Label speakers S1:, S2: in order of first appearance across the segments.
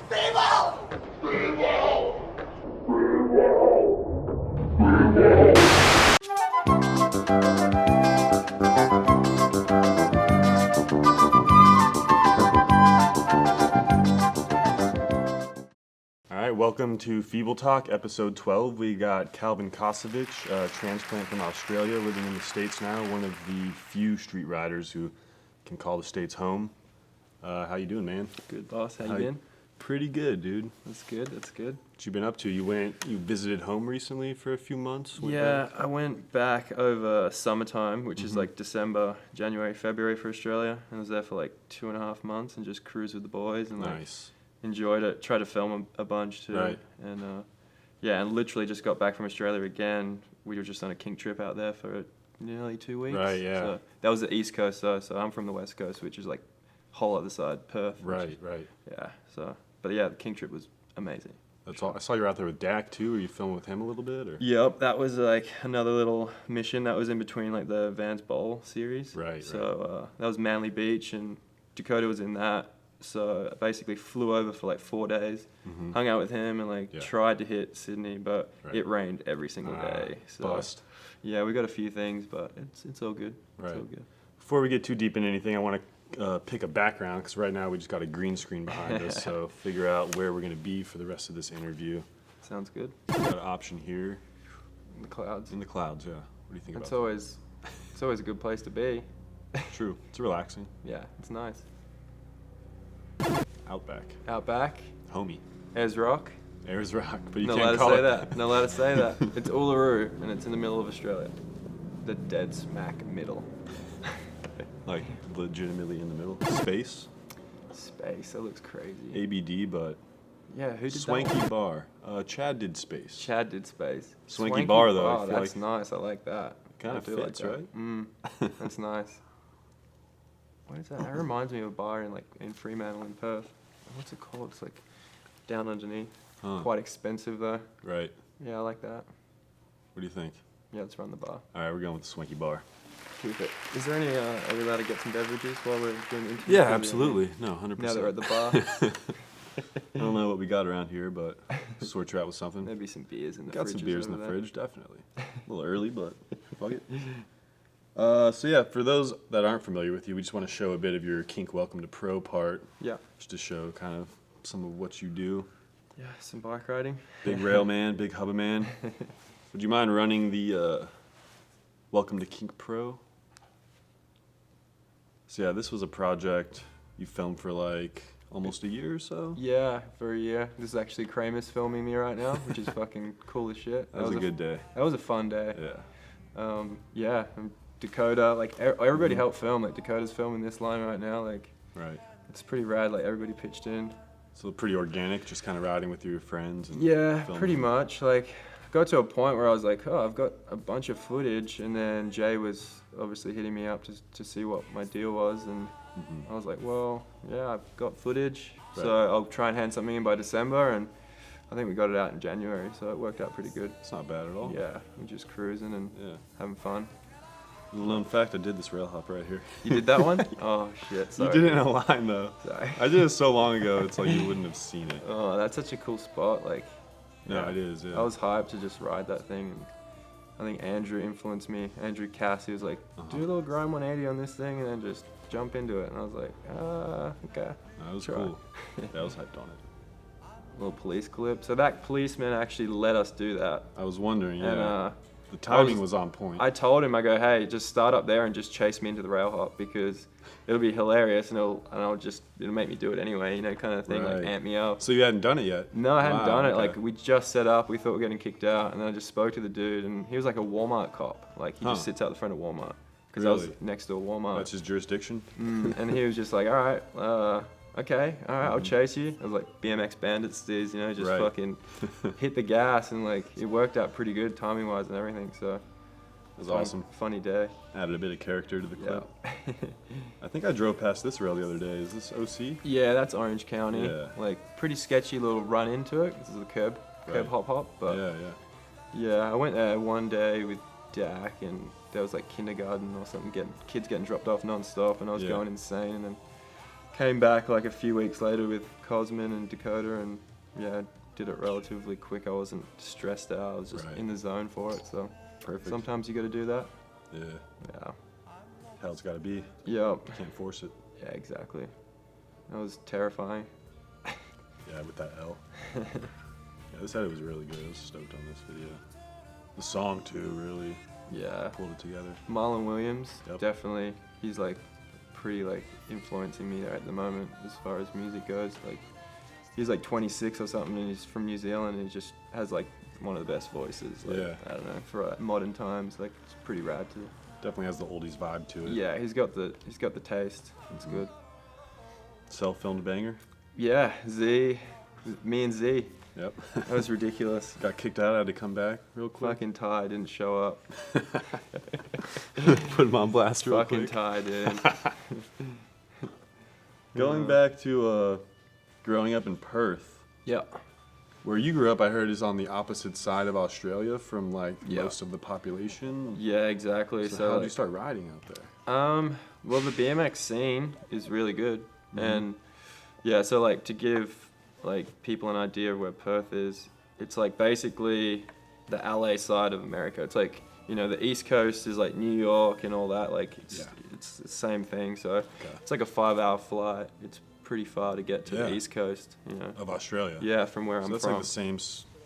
S1: Feeble! Feeble!
S2: All right, welcome to Feeble Talk, episode 12. We got Callan Kosovich, a transplant from Australia, living in the States now, one of the few street riders who can call the States home. How you doing, man?
S3: Good, boss. How you been?
S2: Pretty good, dude.
S3: That's good.
S2: What you been up to? You visited home recently for a few months?
S3: Yeah, I went back over summertime, which is like December, January, February for Australia. And I was there for like 2.5 months and just cruised with the boys and like enjoyed it. Tried to film a bunch too.
S2: Right.
S3: And and literally just got back from Australia again. We were just on a Kink trip out there for nearly 2 weeks.
S2: Right, yeah.
S3: So that was the East Coast though, so I'm from the West Coast, which is like whole other side, Perth.
S2: Right.
S3: Yeah, but yeah, the King trip was amazing.
S2: That's all. I saw you were out there with Dak too. Were you filming with him a little bit? Or?
S3: Yep, that was like another little mission that was in between like the Vans Bowl series.
S2: Right.
S3: So that was Manly Beach and Dakota was in that. So I basically flew over for like 4 days, hung out with him and like tried to hit Sydney, but it rained every single day. So
S2: bust.
S3: Yeah, we got a few things, but it's all good.
S2: Right.
S3: It's all good.
S2: Before we get too deep into anything, I want to pick a background because right now we just got a green screen behind us, so figure out where we're going to be for the rest of this interview.
S3: Sounds good.
S2: Got an option here.
S3: In the clouds.
S2: In the clouds, yeah. What do you think
S3: It's
S2: about
S3: always a good place to be.
S2: that? True. It's relaxing.
S3: Yeah, it's nice.
S2: Outback.
S3: Outback.
S2: Homie.
S3: Ayers Rock.
S2: Ayers Rock, but you
S3: Not
S2: can't
S3: allowed
S2: call
S3: to
S2: it
S3: say that. Not allowed to say that. It's Uluru, and it's in the middle of Australia. The dead smack middle.
S2: Like, legitimately in the middle. Space.
S3: Space, that looks crazy.
S2: ABD, but
S3: Yeah, who did
S2: Swanky
S3: that
S2: Bar. Chad did Space.
S3: Chad did Space.
S2: Swanky Bar, though, I
S3: Oh,
S2: feel
S3: that's nice. I like that.
S2: Kind of
S3: I do
S2: fits,
S3: like
S2: right?
S3: that. That's nice. What is that? That reminds me of a bar in Fremantle in Perth. What's it called? It's like down underneath.
S2: Huh.
S3: Quite expensive though.
S2: Right.
S3: Yeah, I like that.
S2: What do you think?
S3: Yeah, let's run the bar.
S2: All right, we're going with the Swanky Bar.
S3: Keep it. Is there any? Are we allowed to get some beverages while we're doing the interview?
S2: Yeah, absolutely. No, 100%.
S3: Now that we're at the bar,
S2: I don't know what we got around here, but sort you out with something.
S3: maybe some beers in the
S2: Got
S3: fridge.
S2: some beers in the fridge, definitely. A little early, but fuck it. So yeah, for those that aren't familiar with you, we just want to show a bit of your Kink Welcome to Pro part.
S3: Yeah.
S2: Just to show kind of some of what you do.
S3: Yeah, some bike riding.
S2: Big rail man, big hubba man. Would you mind running the Welcome to Kink Pro? So yeah, this was a project you filmed for like almost a year or so.
S3: Yeah, for a year. This is actually Kramer's filming me right now, which is fucking cool as shit.
S2: That was a good day.
S3: That was a fun day.
S2: Yeah.
S3: Yeah, and Dakota, like everybody helped film. Like Dakota's filming this line right now. Like,
S2: Right.
S3: it's pretty rad. Like everybody pitched in.
S2: So pretty organic, just kind of riding with your friends. And
S3: Yeah,
S2: filming.
S3: pretty much. Like, I got to a point where I was like, oh, I've got a bunch of footage, and then Jay was obviously hitting me up to see what my deal was, and I was like, well, yeah, I've got footage, so I'll try and hand something in by December, and I think we got it out in January, so it worked out pretty good.
S2: It's not bad at all.
S3: Yeah, we're just cruising and having fun.
S2: Little known fact, I did this rail hop right here.
S3: You did that one? Oh shit! Sorry.
S2: You did it in a line though.
S3: Sorry.
S2: I did it so long ago, it's like you wouldn't have seen it.
S3: Oh, that's such a cool spot. Like,
S2: No, it is. Yeah.
S3: I was hyped to just ride that thing. And I think Andrew influenced me. Andrew Cass, he was like, do a little grind 180 on this thing and then just jump into it. And I was like, okay.
S2: That was
S3: Try.
S2: cool. Yeah, I was hyped on it.
S3: Little police clip. So that policeman actually let us do that.
S2: I was wondering. Yeah.
S3: And
S2: the timing was on point.
S3: I told him, I go, hey, just start up there and just chase me into the rail hop because it'll be hilarious and it'll make me do it anyway, you know, kind of thing, like amp me up.
S2: So you hadn't done it yet?
S3: No, I hadn't done it.
S2: Okay.
S3: Like, we just set up, we thought we were getting kicked out, and then I just spoke to the dude, and he was like a Walmart cop. Like, he just sits out the front of Walmart. Because I was next to a Walmart.
S2: That's his jurisdiction?
S3: And he was just like, all right, okay, all right, I'll chase you. I was like BMX bandit steers, you know, just fucking hit the gas, and like, it worked out pretty good timing-wise and everything, so.
S2: It was awesome.
S3: Funny day.
S2: Added a bit of character to the clip. I think I drove past this rail the other day. Is this OC?
S3: Yeah, that's Orange County.
S2: Yeah.
S3: Like, pretty sketchy little run into it. This is a curb hop. But yeah, I went there one day with Dak, and there was like kindergarten or something, kids getting dropped off non-stop, and I was going insane, and then came back like a few weeks later with Cosmin and Dakota, and yeah, did it relatively quick. I wasn't stressed out. I was just in the zone for it. So
S2: Perfect.
S3: sometimes you got to do that.
S2: Yeah.
S3: Yeah.
S2: How it's got to be.
S3: Yep.
S2: Can't force it.
S3: Yeah, exactly. That was terrifying.
S2: Yeah, with that L. Yeah, this edit was really good. I was stoked on this video. The song too really pulled it together.
S3: Marlon Williams,
S2: Yep.
S3: definitely. He's like pretty like influencing me at the moment as far as music goes. Like he's like 26 or something, and he's from New Zealand, and he just has like one of the best voices. Like,
S2: Yeah.
S3: I don't know, for modern times, like it's pretty rad too.
S2: Definitely has the oldies vibe to it.
S3: Yeah, he's got the taste. It's good.
S2: Self-filmed banger.
S3: Yeah, Z, me and Z.
S2: Yep.
S3: That was ridiculous.
S2: Got kicked out. I had to come back real quick.
S3: Fucking Ty didn't show up.
S2: Put him on blast real
S3: Fucking
S2: quick.
S3: Ty did.
S2: Going back to growing up in Perth.
S3: Yeah.
S2: Where you grew up, I heard, is on the opposite side of Australia from like
S3: Yeah.
S2: most of the population.
S3: Yeah, exactly.
S2: So
S3: So
S2: how did you
S3: like,
S2: start riding out there?
S3: well, the BMX scene is really good,
S2: Mhm.
S3: and yeah, so like to give like people an idea of where Perth is, it's like basically the LA side of America. It's like, you know, the East Coast is like New York and all that. Like it's the same thing. So it's like a 5-hour flight. It's pretty far to get to the East Coast, you know.
S2: Of Australia.
S3: Yeah, from where
S2: So
S3: I'm
S2: that's
S3: from.
S2: like the same.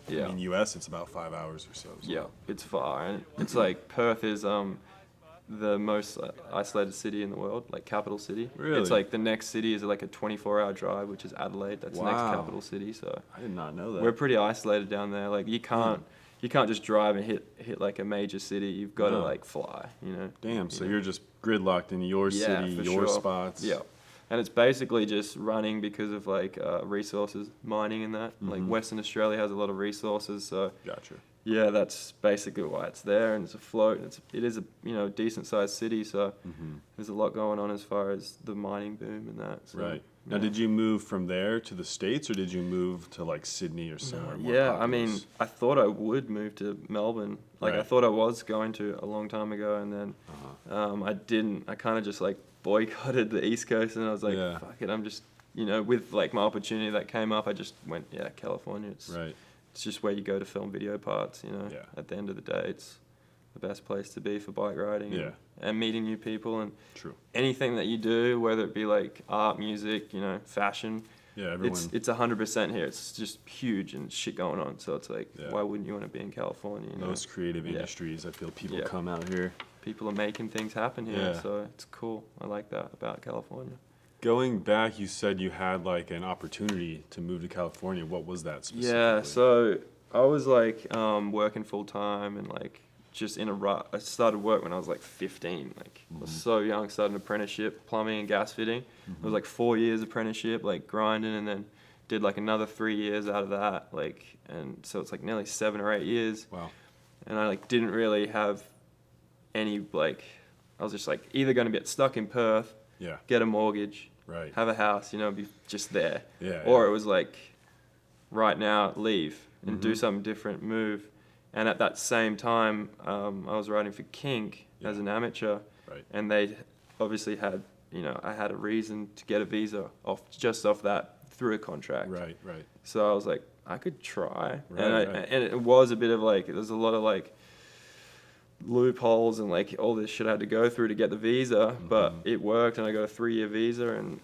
S3: Yeah.
S2: I mean, U.S. it's about 5 hours or so.
S3: Yeah, it's far, and it's like Perth is the most isolated city in the world, like capital city.
S2: Really?
S3: It's like the next city is like a 24-hour drive, which is Adelaide. That's the next
S2: Wow.
S3: capital city. So
S2: I did not know that.
S3: we're pretty isolated down there. Like you can't just drive and hit like a major city. You've got to
S2: No.
S3: like fly, you know.
S2: Damn. So
S3: You know?
S2: you're just gridlocked in your city,
S3: for
S2: your
S3: sure.
S2: spots.
S3: Yeah. And it's basically just running because of like resources, mining and that. Like
S2: Mhm.
S3: Western Australia has a lot of resources, so
S2: Gotcha.
S3: yeah, that's basically why it's there, and it's afloat. It is a decent sized city, so
S2: Mhm.
S3: there's a lot going on as far as the mining boom and that. So,
S2: Right. Now,
S3: yeah.
S2: did you move from there to the States, or did you move to like Sydney or somewhere more
S3: Yeah, I mean,
S2: populous?
S3: I thought I would move to Melbourne. Like I
S2: Right.
S3: thought I was going to a long time ago, and then
S2: Uh-huh.
S3: I didn't. I kind of just like boycotted the East Coast, and I was like,
S2: Yeah.
S3: fuck it, I'm just with like my opportunity that came up, I just went California.
S2: Right.
S3: It's just where you go to film video parts, you know.
S2: Yeah.
S3: At the end of the day, it's the best place to be for bike riding and meeting new people, and
S2: True.
S3: anything that you do, whether it be like art, music, fashion,
S2: Yeah. Everyone.
S3: it's 100% here. It's just huge and shit going on. So it's like,
S2: Yeah.
S3: why wouldn't you want to be in California? You know?
S2: Most creative
S3: Yeah.
S2: industries, I feel people
S3: Yeah.
S2: come out here.
S3: People are making things happen here,
S2: Yeah.
S3: so it's cool. I like that about California.
S2: Going back, you said you had like an opportunity to move to California. What was that specifically?
S3: Yeah, so I was like working full time and like just in a rut. I started work when I was like 15. Like I was so young, started an apprenticeship, plumbing and gas fitting. It was like 4 years apprenticeship, like grinding, and then did like another 3 years out of that. Like, and so it's like nearly 7 or 8 years.
S2: Wow.
S3: And I like didn't really have any like, I was just like either going to get stuck in Perth,
S2: Yeah.
S3: get a mortgage,
S2: Right.
S3: have a house, be just there.
S2: Yeah.
S3: Or it was like, right now, leave and do
S2: Mhm.
S3: something different, move. And at that same time, I was riding for Kink as
S2: Yeah.
S3: an amateur,
S2: Right.
S3: and they obviously had, I had a reason to get a visa off that through a contract.
S2: Right. Right.
S3: So I was like, I could try,
S2: Right,
S3: and
S2: right.
S3: and it was a bit of like, there's a lot of like loopholes and like all this shit I had to go through to get the visa, but
S2: Mhm.
S3: it worked, and I got a 3-year visa, and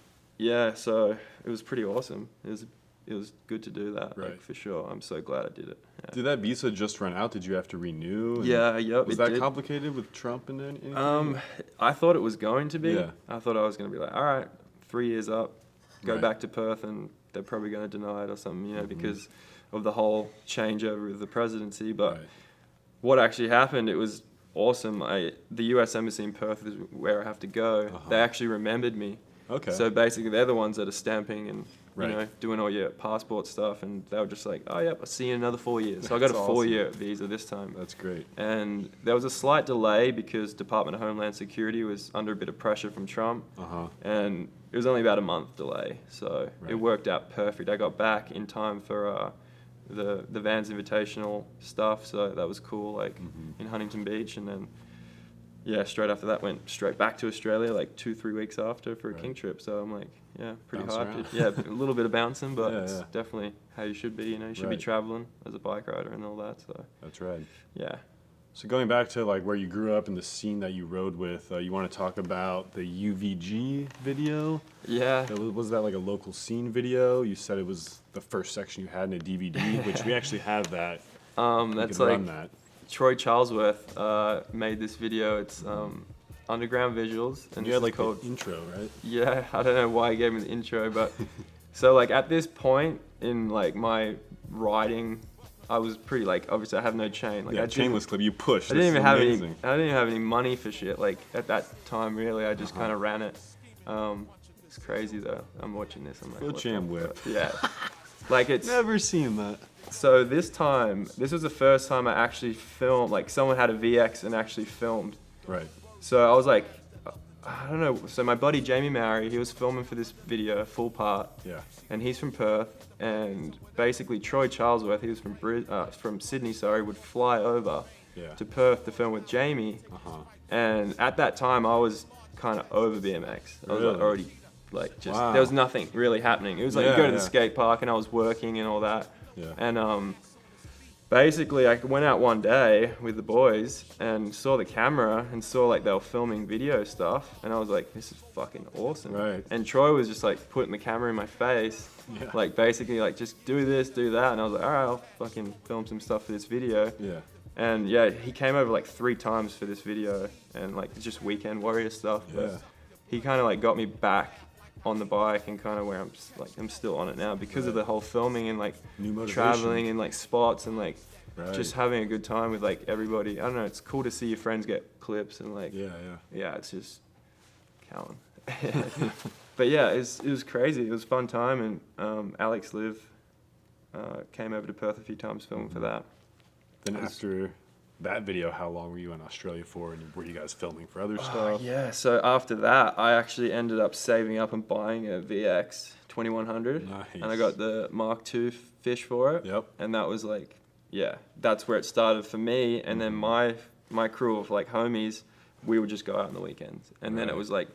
S3: so it was pretty awesome. It was good to do that,
S2: Right.
S3: like, for sure. I'm so glad I did it. Yeah.
S2: Did that visa just run out? Did you have to renew? And
S3: Yep.
S2: Was
S3: it
S2: that
S3: did.
S2: complicated with Trump and anything?
S3: I thought it was going to be.
S2: Yeah.
S3: I thought I was going to be like, all right, 3 years up, go
S2: Right.
S3: back to Perth, and they're probably going to deny it or something,
S2: Mhm.
S3: because of the whole changeover of the presidency. But
S2: Right.
S3: what actually happened, it was awesome. The U.S. Embassy in Perth is where I have to go.
S2: Uh-huh.
S3: They actually remembered me.
S2: Okay.
S3: So basically, they're the ones that are stamping and
S2: Right.
S3: doing all your passport stuff, and they were just like, "Oh, yep, I'll see you in another 4 years." So I got a
S2: That's awesome.
S3: 4-year visa this time,
S2: That's great.
S3: and there was a slight delay because Department of Homeland Security was under a bit of pressure from Trump,
S2: Uh-huh.
S3: and it was only about a month delay. So
S2: Right.
S3: it worked out perfect. I got back in time for the Vans Invitational stuff, so that was cool, like
S2: Mhm.
S3: in Huntington Beach, and then yeah, straight after that went straight back to Australia like 2-3 weeks after for a
S2: Right.
S3: Kink trip. So I'm like, yeah, pretty
S2: Bounce
S3: hyped.
S2: around.
S3: Yeah, a little bit of bouncing, but
S2: Yeah,
S3: it's
S2: yeah.
S3: definitely how you should be. You know, you should be
S2: Right.
S3: traveling as a bike rider and all that. So
S2: That's right.
S3: yeah.
S2: So going back to like where you grew up and the scene that you rode with, you want to talk about the UVG video?
S3: Yeah.
S2: Was that like a local scene video? You said it was the first section you had in a DVD, which we actually have that. We
S3: That's
S2: could
S3: like
S2: run that.
S3: Troy Charlesworth made this video. It's Underground Visuals, and
S2: You
S3: this
S2: had
S3: is
S2: like
S3: called.
S2: the intro, right?
S3: Yeah, I don't know why he gave me the intro, but so like at this point in like my riding, I was pretty like obviously I have no chain. Like
S2: Yeah,
S3: I
S2: chainless clip. You pushed.
S3: I didn't
S2: This
S3: even
S2: is
S3: have
S2: amazing.
S3: I didn't even have any money for shit. Like at that time, really, I just kind of ran it. It's crazy though. I'm watching this. I'm like,
S2: Foot
S3: what
S2: jam
S3: the
S2: whip.
S3: fuck? Yeah. Like it's
S2: Never seen that.
S3: so this was the first time I actually filmed. Like someone had a VX and actually filmed.
S2: Right.
S3: So I was like, I don't know. So my buddy Jamie Mowry, he was filming for this video, full part,
S2: Yeah.
S3: and he's from Perth. And basically Troy Charlesworth, he was from Sydney, sorry, would fly over
S2: Yeah.
S3: to Perth to film with Jamie.
S2: Uh-huh.
S3: And at that time, I was kind of over BMX. I was like
S2: Really?
S3: already, like just
S2: Wow.
S3: there was nothing really happening. It was like you
S2: Yeah,
S3: go to the
S2: yeah.
S3: skate park, and I was working and all that.
S2: Yeah.
S3: And basically, I went out one day with the boys and saw the camera and saw like they were filming video stuff, and I was like, this is fucking awesome.
S2: Right.
S3: And Troy was just like putting the camera in my face,
S2: Yeah.
S3: like basically like just do this, do that, and I was like, all right, I'll fucking film some stuff for this video.
S2: Yeah.
S3: And yeah, he came over like 3 times for this video, and like it's just weekend warrior stuff.
S2: Yeah.
S3: But he kind of like got me back on the bike and kind of where I'm still on it now because of
S2: Right.
S3: the whole filming and like
S2: New motivation.
S3: traveling and like spots and like
S2: Right.
S3: just having a good time with like everybody. I don't know, it's cool to see your friends get clips and like
S2: Yeah, yeah.
S3: yeah, it's just Callan. But yeah, it was crazy. It was a fun time, and Alex Liv came over to Perth a few times filming for that.
S2: Then after that video, how long were you in Australia for, and were you guys filming for other stuff?
S3: Yeah, so after that, I actually ended up saving up and buying a VX 2100,
S2: Nice.
S3: and I got the Mark II fish for it.
S2: Yep.
S3: And that was like, yeah, that's where it started for me. And then my crew of like homies, we would just go out on the weekends, and then it
S2: Right.
S3: was like,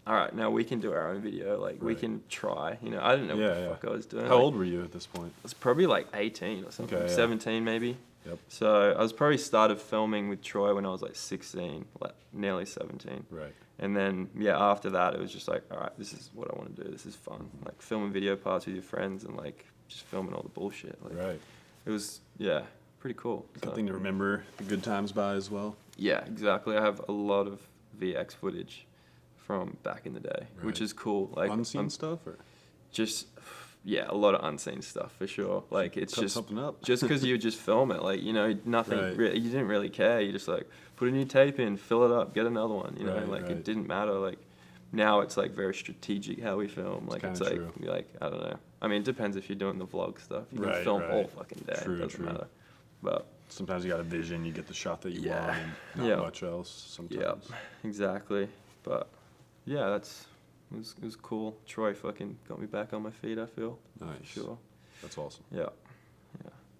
S3: all right, now we can do our own video. Like we
S2: Right.
S3: can try. You know, I didn't know what the
S2: Yeah,
S3: fuck I was doing.
S2: How
S3: Like,
S2: old were you at this point?
S3: I was probably like 18 or something,
S2: Okay, yeah.
S3: 17 maybe.
S2: Yep.
S3: So I was probably started filming with Troy when I was like 16, like nearly 17.
S2: Right.
S3: And then, yeah, after that, it was just like, all right, this is what I want to do. This is fun. Like filming video parts with your friends and like just filming all the bullshit. Like,
S2: Right.
S3: It was, yeah, pretty cool.
S2: Good
S3: So,
S2: thing to remember the good times by as well.
S3: yeah, exactly. I have a lot of VX footage from back in the day, which
S2: Right.
S3: is cool. Like
S2: Unseen
S3: I'm
S2: stuff, or
S3: just, yeah, a lot of unseen stuff for sure. Like it's
S2: cut
S3: just
S2: something up.
S3: just because you just film it, like, you know, nothing,
S2: Right.
S3: you didn't really care. You just like put a new tape in, fill it up, get another one, you know,
S2: Right,
S3: like
S2: right.
S3: it didn't matter. Like now it's like very strategic how we film. Like it's
S2: kinda
S3: like,
S2: true.
S3: like, I don't know. I mean, it depends if you're doing the vlog stuff. You can
S2: Right,
S3: film
S2: right.
S3: all fucking day.
S2: True,
S3: It doesn't
S2: true.
S3: matter. But
S2: Sometimes you got a vision, you get the shot that you
S3: Yeah.
S2: want, and not
S3: Yeah.
S2: much else. Sometimes.
S3: yeah, exactly. But yeah, it was cool. Troy fucking got me back on my feet, I feel.
S2: Nice.
S3: For sure.
S2: That's awesome.
S3: Yeah.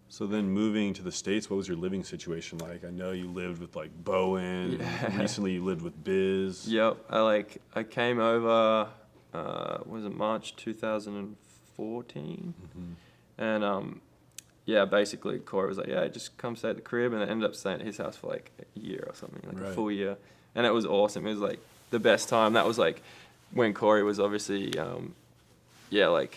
S2: So then moving to the States, what was your living situation like? I know you lived with like Bowen.
S3: Yeah.
S2: And recently you lived with Biz.
S3: Yep, I came over, was it March 2014? And yeah, basically Corey was like, yeah, just come stay at the crib, and I ended up staying at his house for like a year or something, like
S2: Right.
S3: a full year. And it was awesome. It was like the best time. That was like when Corey was obviously, yeah, like,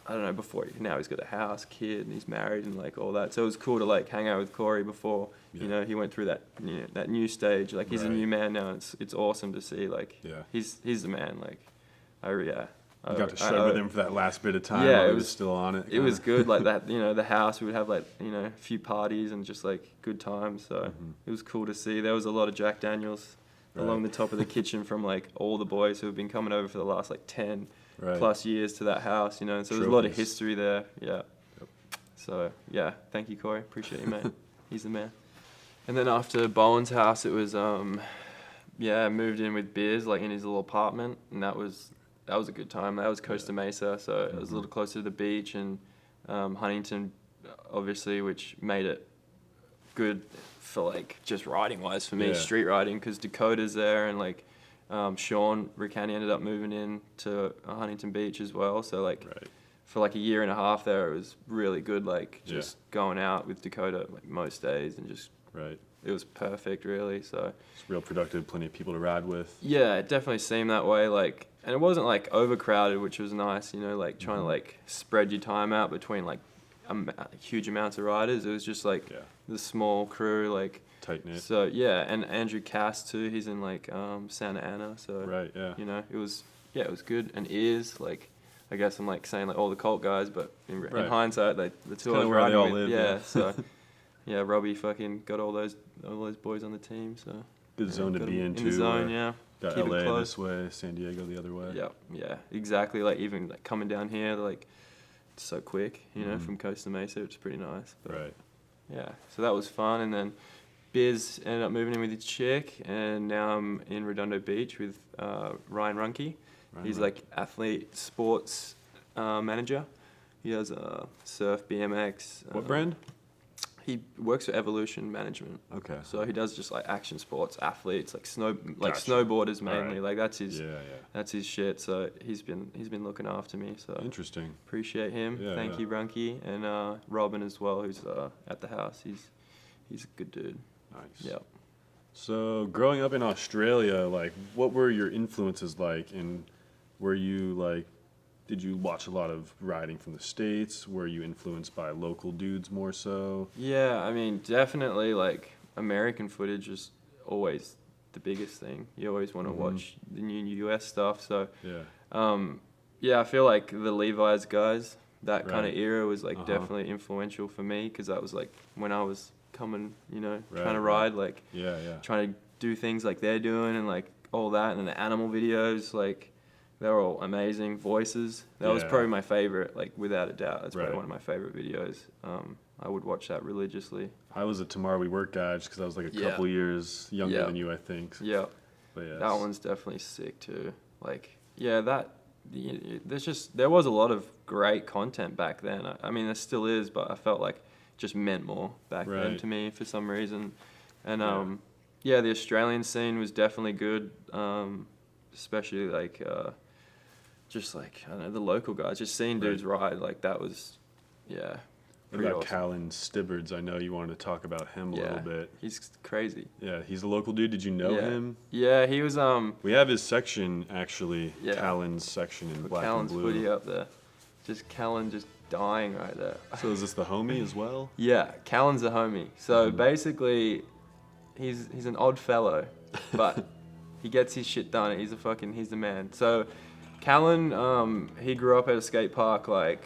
S3: I don't know, before, now he's got a house, kid, and he's married and like all that. So it was cool to like hang out with Corey before,
S2: Yeah.
S3: you know, he went through that, you know, that new stage. Like he's a
S2: Right.
S3: new man now. It's awesome to see. Like
S2: Yeah.
S3: he's the man. Like yeah.
S2: You got to shed with him for that last bit of time
S3: Yeah,
S2: while
S3: it
S2: he was
S3: was-
S2: still on it.
S3: It was
S2: kinda.
S3: good. Like that, you know, the house, we would have like, you know, a few parties and just like good times. So
S2: Mm-hmm.
S3: it was cool to see. There was a lot of Jack Daniels along the
S2: Right.
S3: top of the kitchen from like all the boys who have been coming over for the last like 10
S2: Right.
S3: plus years to that house, you know. And so there's a lot of
S2: Trophies.
S3: history there. Yeah.
S2: Yep.
S3: So yeah, thank you, Corey. Appreciate you, mate. He's the man. And then after Bowen's house, it was yeah, moved in with Biz like in his little apartment, and that was a good time. That was Costa Mesa, so it was a little closer to the beach, and Huntington, obviously, which made it good for like just riding wise for me,
S2: Yeah.
S3: street riding, because Dakota's there and like Sean Ricani ended up moving in to Huntington Beach as well. So like
S2: Right.
S3: for like a year and a half there, it was really good. Like
S2: Yeah.
S3: just going out with Dakota like most days and just
S2: Right.
S3: it was perfect really. So
S2: It's real productive, plenty of people to ride with.
S3: yeah, it definitely seemed that way. Like, and it wasn't like overcrowded, which was nice. You know, like trying to like spread your time out between like huge amounts of riders. It was just like
S2: Yeah.
S3: the small crew, like
S2: Tight knit.
S3: so. Yeah, and Andrew Cass too. He's in like Santa Ana. So
S2: Right, yeah.
S3: you know, it was good. And Ears, like I guess I'm like saying like all the cult guys, but in
S2: Right.
S3: hindsight, like the two I
S2: kinda
S3: was
S2: where they
S3: riding
S2: all
S3: with,
S2: live,
S3: yeah.
S2: yeah.
S3: So yeah, Robbie fucking got all those boys on the team. So
S2: Good
S3: yeah,
S2: zone to
S3: got
S2: be
S3: 'em
S2: in
S3: in the
S2: too.
S3: zone, yeah.
S2: Got
S3: Keep it
S2: LA
S3: close.
S2: this way, San Diego the other way.
S3: Yeah, exactly. Like even like coming down here, like it's so quick, you know, from Costa Mesa, which is pretty nice. But
S2: Right.
S3: yeah, so that was fun. And then Biz ended up moving in with his chick, and now I'm in Redondo Beach with Ryan Runke.
S2: Ryan
S3: He's
S2: Runke.
S3: like athlete sports manager. He does surf, BMX.
S2: What brand?
S3: He works for Evolution Management.
S2: Okay.
S3: So he does just like action sports, athletes, like
S2: Gotcha.
S3: snowboarders mainly.
S2: Alright.
S3: Like that's his
S2: Yeah,
S3: that's his shit. So he's been looking after me. So
S2: yeah. Interesting.
S3: appreciate him.
S2: Yeah,
S3: Thank
S2: yeah.
S3: you, Runke, and Robin as well, who's at the house. He's a good dude.
S2: Nice.
S3: Yep.
S2: So growing up in Australia, like what were your influences like, and were you like, did you watch a lot of riding from the States? Were you influenced by local dudes more so?
S3: Yeah, I mean, definitely like American footage is always the biggest thing. You always want to watch the new US stuff. So
S2: Yeah.
S3: yeah, I feel like the Levi's guys, that kind of
S2: Right.
S3: era was like
S2: Uh-huh.
S3: definitely influential for me, because that was like when I was coming, you know,
S2: Right,
S3: trying to
S2: right.
S3: ride, like
S2: Yeah, yeah.
S3: trying to do things like they're doing and like all that, and the animal videos, like they were all amazing. Voices, that was
S2: Yeah.
S3: probably my favorite, like without a doubt. That's
S2: Right.
S3: probably one of my favorite videos. I would watch that religiously.
S2: I was a Tomorrow We Work guy just because I was like a
S3: Yeah.
S2: couple years younger
S3: Yeah.
S2: than you, I think.
S3: Yeah,
S2: But yeah,
S3: that one's definitely sick too. Like, yeah, there was a lot of great content back then. I mean, there still is, but I felt like it just meant more back then
S2: Right.
S3: to me for some reason. And
S2: Yeah.
S3: yeah, the Australian scene was definitely good, especially like just like I don't know, the local guys, just seeing
S2: Right.
S3: dudes ride, like that was yeah.
S2: What
S3: pretty
S2: about
S3: awesome.
S2: Callan Stibbards? I know you wanted to talk about him a
S3: Yeah,
S2: little bit.
S3: he's crazy.
S2: Yeah, he's a local dude. Did you know
S3: Yeah.
S2: him?
S3: Yeah, he was
S2: We have his section actually.
S3: Yeah.
S2: Callan's section in black
S3: Callan's
S2: and blue.
S3: footy up there. Just Callan just dying right there.
S2: So is this the homie as well?
S3: Yeah, Callan's a homie. So
S2: Mm-hmm.
S3: basically, he's an odd fellow, but he gets his shit done. He's the man. So Callan, he grew up at a skate park like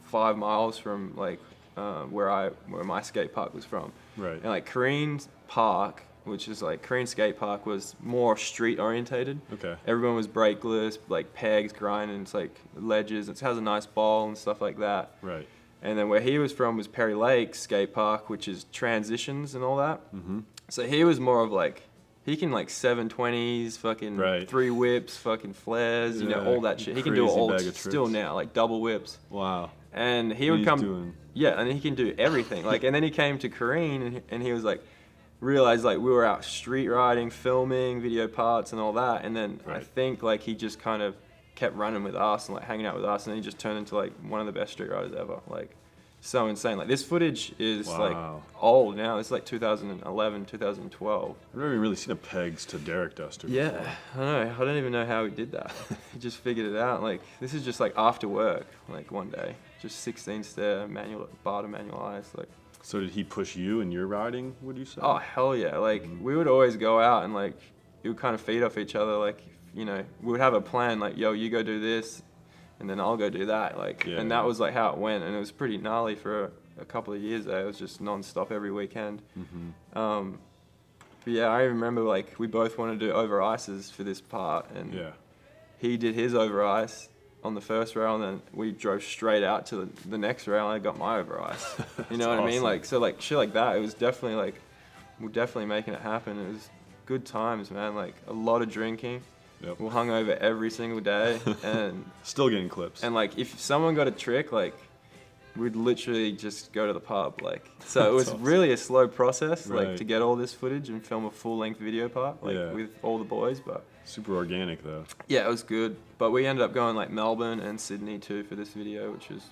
S3: 5 miles from like where my skate park was from.
S2: Right.
S3: And like Kareen Park, which is like Kareen Skate Park, was more street orientated.
S2: Okay.
S3: Everyone was brakeless, like pegs, grinding. It's like ledges. It has a nice ball and stuff like that.
S2: Right.
S3: And then where he was from was Perry Lake Skate Park, which is transitions and all that.
S2: Mm-hmm.
S3: So he was more of like, he can like 720s, fucking
S2: Right.
S3: 3 whips, fucking flares, you know,
S2: Yeah,
S3: all that shit. He can do
S2: crazy
S3: all
S2: bag of
S3: still
S2: tricks.
S3: now, like double whips.
S2: Wow.
S3: And he would
S2: He's
S3: come,
S2: doing-
S3: yeah, and he can do everything. Like, and then he came to Kareen, and he was like, realized like we were out street riding, filming video parts and all that. And then I
S2: Right.
S3: think like he just kind of kept running with us and like hanging out with us, and he just turned into like one of the best street riders ever. Like, so insane. Like this footage is like
S2: Wow.
S3: old now. It's like 2011, 2012.
S2: I've never really seen a pegs to Derrick duster.
S3: Yeah,
S2: before.
S3: I know. I don't even know how he did that. He just figured it out. Like this is just like after work, like one day, just 16 stair manual bar to manualize. Like,
S2: So did he push you in your riding? Would you say?
S3: oh hell yeah! Like we would always go out and like we would kind of feed off each other. Like, you know, we would have a plan. Like, yo, you go do this, and then I'll go do that. Like,
S2: Yeah,
S3: and that
S2: yeah.
S3: was like how it went. And it was pretty gnarly for a couple of years there. It was just non-stop every weekend.
S2: Mm-hmm.
S3: But yeah, I remember like we both wanted to do over ices for this part, and
S2: Yeah.
S3: he did his over ice on the first rail, and then we drove straight out to the next rail, and I got my over ice. You know what I mean?
S2: awesome.
S3: Like, so like shit like that. It was definitely like we're definitely making it happen. It was good times, man. Like a lot of drinking.
S2: Yep.
S3: We're hungover every single day, and
S2: Still getting clips.
S3: like if someone got a trick, like we'd literally just go to the pub. Like, so it was
S2: awesome.
S3: really a slow process, like
S2: Right.
S3: to get all this footage and film a full-length video part, like
S2: Yeah.
S3: with all the boys. But
S2: Super organic though.
S3: yeah, it was good. But we ended up going like Melbourne and Sydney too for this video, which was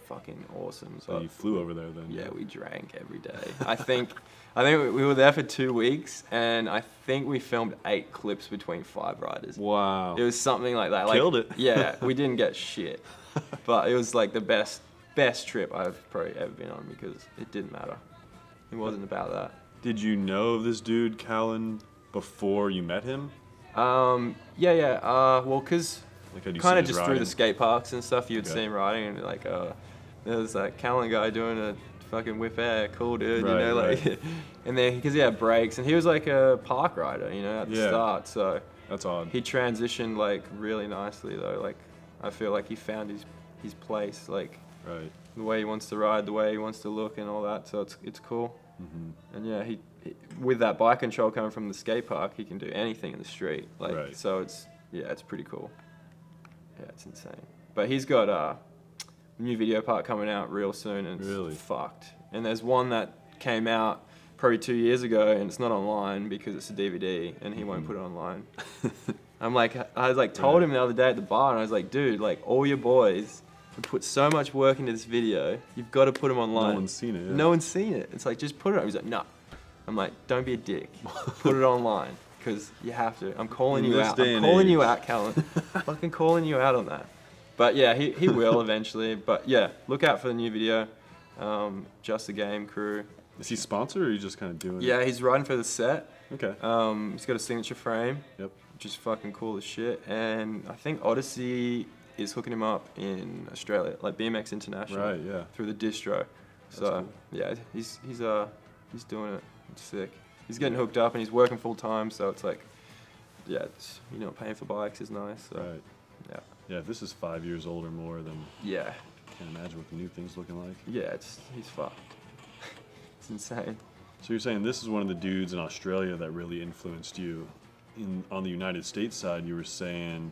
S3: fucking awesome.
S2: So
S3: But
S2: you flew over there then?
S3: yeah, we drank every day. I think we were there for 2 weeks, and I think we filmed 8 clips between 5 riders.
S2: Wow.
S3: It was something like that. Like,
S2: Killed it.
S3: Yeah, we didn't get shit, but it was like the best trip I've probably ever been on because it didn't matter. It wasn't about that.
S2: Did you know of this dude, Callan, before you met him?
S3: Yeah. Well, cause
S2: Like, had you
S3: kind
S2: seen
S3: of
S2: his
S3: just through
S2: riding?
S3: the skate parks and stuff, you'd
S2: Okay.
S3: see him riding, and like, there was that Callan guy doing a fucking whip air, cool dude,
S2: Right,
S3: you know, like,
S2: right.
S3: and then because he had brakes, and he was like a park rider, you know, at the
S2: Yeah.
S3: start, so
S2: That's odd.
S3: he transitioned like really nicely though. Like, I feel like he found his place, like
S2: Right.
S3: the way he wants to ride, the way he wants to look, and all that. So it's cool.
S2: Mm-hmm.
S3: And yeah, he with that bike control coming from the skate park, he can do anything in the street. Like,
S2: Right.
S3: so it's pretty cool. Yeah, it's insane. But he's got a new video part coming out real soon, and it's
S2: Really?
S3: fucked. And there's one that came out probably 2 years ago, and it's not online because it's a DVD, and he won't put it online. I told him the other day at the bar, and I was like, dude, like all your boys have put so much work into this video, you've got to put them online.
S2: No one's seen it. Yeah.
S3: No one's seen it. It's like, just put it on. He's like, no. I'm like, don't be a dick. Put it online, because you have to. I'm calling
S2: In
S3: you
S2: this
S3: out.
S2: day
S3: I'm
S2: and
S3: calling you
S2: age.
S3: out, Callan. Fucking calling you out on that. But yeah, he will eventually. But yeah, look out for the new video. Just a Game crew.
S2: Is he sponsored or are you just kind of doing
S3: Yeah, he's riding for the set.
S2: it? Okay.
S3: He's got a signature frame,
S2: Yep.
S3: which is fucking cool as shit. And I think Odyssey is hooking him up in Australia, like BMX International.
S2: Right, yeah.
S3: Through the distro. So
S2: cool.
S3: yeah, he's doing it. It's sick. He's getting hooked up and he's working full time, so it's like, yeah, it's, you know, paying for bikes is nice. So,
S2: Right.
S3: yeah.
S2: Yeah, if this is 5 years old or more, then
S3: Yeah.
S2: I can't imagine what the new thing's looking like.
S3: Yeah, he's fucked. It's insane.
S2: So you're saying this is one of the dudes in Australia that really influenced you. On the United States side, you were saying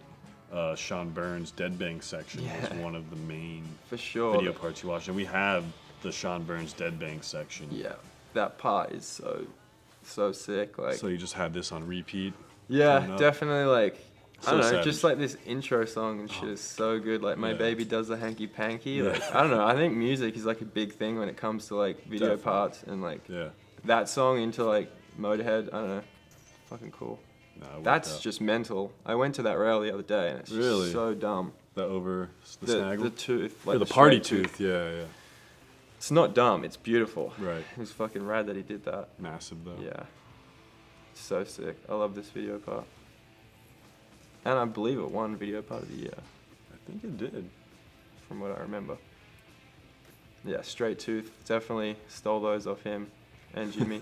S2: Sean Burns' Dead Bang section was
S3: Yeah.
S2: one of the main
S3: For sure.
S2: video parts you watched. And we have the Sean Burns' Dead Bang section.
S3: Yeah. That part is so sick. Like,
S2: So you just had this on repeat?
S3: yeah,
S2: growing up?
S3: definitely, like, I
S2: So
S3: don't know,
S2: savage.
S3: just like this intro song and shit is so good. Like, My
S2: Yeah.
S3: Baby Does the Hanky Panky.
S2: Yeah.
S3: Like, I don't know, I think music is like a big thing when it comes to like video
S2: Definitely.
S3: parts, and like
S2: Yeah.
S3: that song into like Motorhead, I don't know, fucking cool.
S2: No, I worked
S3: That's
S2: out.
S3: just mental. I went to that rail the other day and it's just
S2: Really?
S3: so dumb.
S2: the over the,
S3: The
S2: snaggle?
S3: tooth,
S2: Or
S3: like
S2: the party
S3: straight
S2: tooth. Yeah, yeah.
S3: It's not dumb, it's beautiful.
S2: Right.
S3: It was fucking rad that he did that.
S2: Massive though.
S3: Yeah. So sick. I love this video part. And I believe it won video part of the year,
S2: I think it did.
S3: from what I remember. Yeah, Straight Tooth. Definitely stole those off him and Jimmy.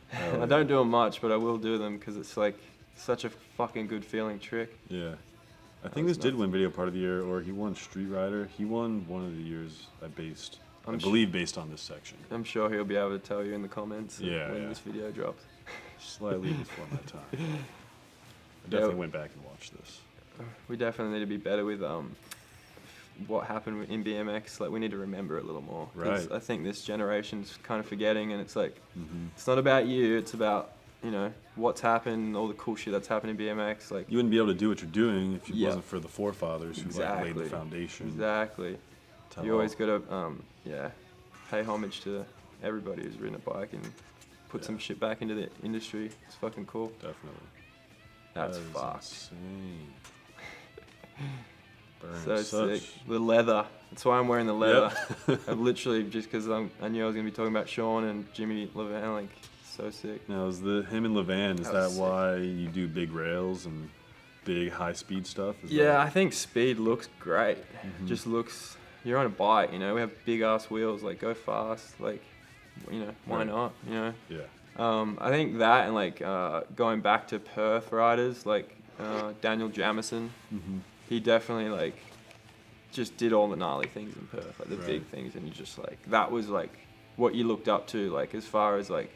S2: Hell
S3: I don't do them much, but I will do them because it's like such a fucking good feeling trick.
S2: Yeah. I think
S3: was
S2: this did
S3: nuts.
S2: win video part of the year, or he won Street Rider. He won one of the years I
S3: I'm
S2: believe based on this section.
S3: I'm sure he'll be able to tell you in the comments
S2: Yeah,
S3: when
S2: yeah.
S3: this video drops.
S2: Slightly before my time. I definitely went back and watched this.
S3: We definitely need to be better with what happened in BMX. Like, we need to remember it a little more. 'Cause
S2: Right.
S3: I think this generation's kind of forgetting, and it's like,
S2: Mm-hmm.
S3: it's not about you. It's about, you know, what's happened, all the cool shit that's happened in BMX. Like,
S2: You wouldn't be able to do what you're doing if it
S3: Yeah.
S2: wasn't for the forefathers who like, laid
S3: Exactly.
S2: the foundation.
S3: exactly.
S2: to
S3: You always
S2: all-
S3: gotta, pay homage to everybody who's ridden a bike and put
S2: Yeah.
S3: some shit back into the industry. It's fucking cool.
S2: Definitely.
S3: That's
S2: That is
S3: fucked.
S2: insane. Burns
S3: So
S2: such.
S3: sick. The leather. That's why I'm wearing the leather.
S2: Yep.
S3: I've literally, just because I knew I was gonna be talking about Sean and Jimmy Levan, like, so sick.
S2: Now, is him and Levan, is
S3: That
S2: that
S3: was sick.
S2: why you do big rails and big high speed stuff? Is
S3: Yeah,
S2: that-
S3: I think speed looks great.
S2: Mm-hmm.
S3: Just looks, you're on a bike, you know, we have big ass wheels, like, go fast, like, you know, why
S2: Right.
S3: not, you know?
S2: Yeah.
S3: I think that, and like going back to Perth riders, like Daniel Jamison,
S2: Mm-hmm.
S3: he definitely like just did all the gnarly things in Perth, like the
S2: Right.
S3: big things, and you just like, that was like what you looked up to, like as far as like,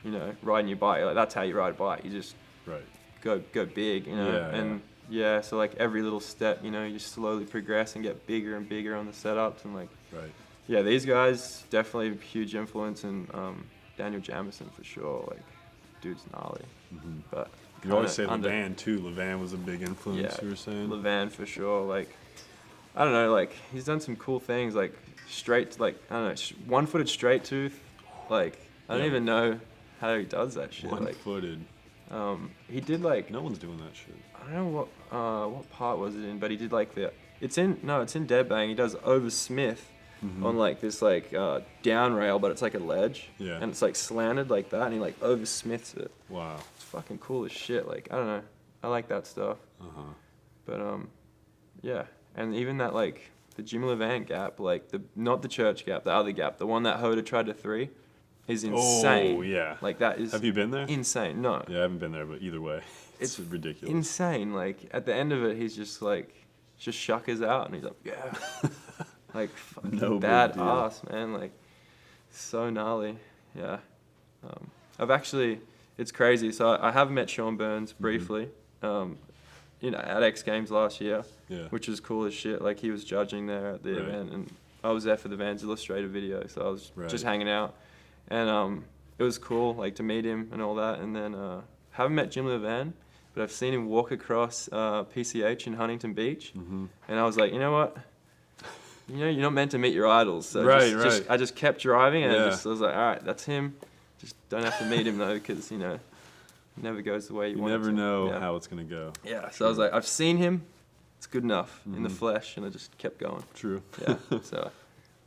S3: you know, riding your bike, like that's how you ride a bike, you just
S2: Right.
S3: go big, you know,
S2: Yeah,
S3: and yeah, so like every little step, you know, you slowly progress and get bigger and bigger on the setups, and like
S2: Right.
S3: yeah, these guys definitely a huge influence, and Daniel Jamison for sure. Like, dude's gnarly. But
S2: You always say Levan too. Levan was a big influence.
S3: Yeah,
S2: You were saying.
S3: Levan for sure. Like, I don't know. Like, he's done some cool things. Like straight, like I don't know, one-footed straight tooth. Like, I don't even know how he does that shit.
S2: One-footed.
S3: He did like.
S2: No one's doing that shit.
S3: I don't know what part was it in, but he did like it's in Dead Bang. He does over Smith on like this like down rail, but it's like a ledge.
S2: Yeah.
S3: And it's like slanted like that, and he like over Smiths it.
S2: Wow.
S3: It's fucking cool as shit. Like, I don't know. I like that stuff. But yeah. And even that like the Jim Levant gap, like not the church gap, the other gap, the one that Hoda tried to 3, is insane.
S2: Oh yeah.
S3: Like that is.
S2: Have you been there?
S3: Insane. No.
S2: Yeah, I haven't been there, but either way, it's ridiculous.
S3: Insane. Like at the end of it, he's just like shuck his out, and he's like, yeah, like fucking badass, man. Like so gnarly. Yeah. I've actually, it's crazy. So I have met Sean Burns briefly. At X Games last year.
S2: Yeah.
S3: Which is cool as shit. Like he was judging there at the event, and I was there for the Vans Illustrated video, so I was just hanging out, and it was cool like to meet him and all that. And then haven't met Jim Levan, but I've seen him walk across PCH in Huntington Beach, and I was like, you know what? You're not meant to meet your idols. So I just kept driving, and I was like, all right, that's him. Just don't have to meet him though, because it never goes the way you want it to.
S2: You never know how it's gonna go.
S3: Yeah. So I was like, I've seen him. It's good enough in the flesh, and I just kept going.
S2: True.
S3: Yeah. So.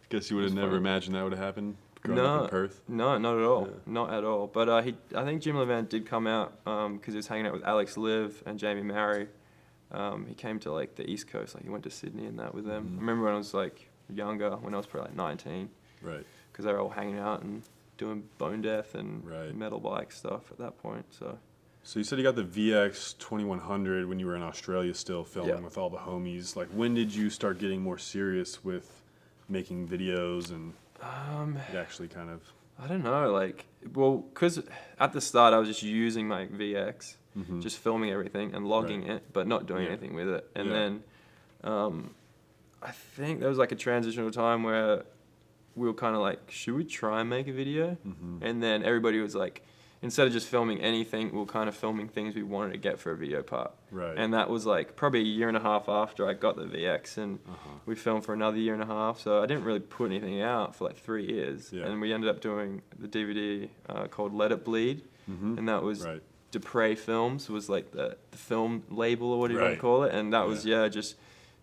S2: Guess you would have never imagined that would have happened growing up in Perth.
S3: No, not at all. Yeah. Not at all. But I think Jim Levant did come out because he was hanging out with Alex Liv and Jamie Marry. He came to like the East Coast, like he went to Sydney and that with them. I remember when I was like younger, when I was probably like 19.
S2: Right.
S3: Because they were all hanging out and doing Bone Death and metal bike stuff at that point. So
S2: you said you got the VX 2100 when you were in Australia still filming with all the homies. Like, when did you start getting more serious with making videos and actually kind of...
S3: I don't know, like, well, because at the start I was just using my VX, just filming everything and logging it, but not doing anything with it. And then I think there was like a transitional time where we were kind of like, should we try and make a video? And then everybody was like, instead of just filming anything, we were kind of filming things we wanted to get for a video part.
S2: Right.
S3: And that was like probably a year and a half after I got the VX, and we filmed for another year and a half. So I didn't really put anything out for like 3 years. Yeah. And we ended up doing the DVD called Let It Bleed. And that was Dupre Films was like the film label or whatever you want to call it. And that was, that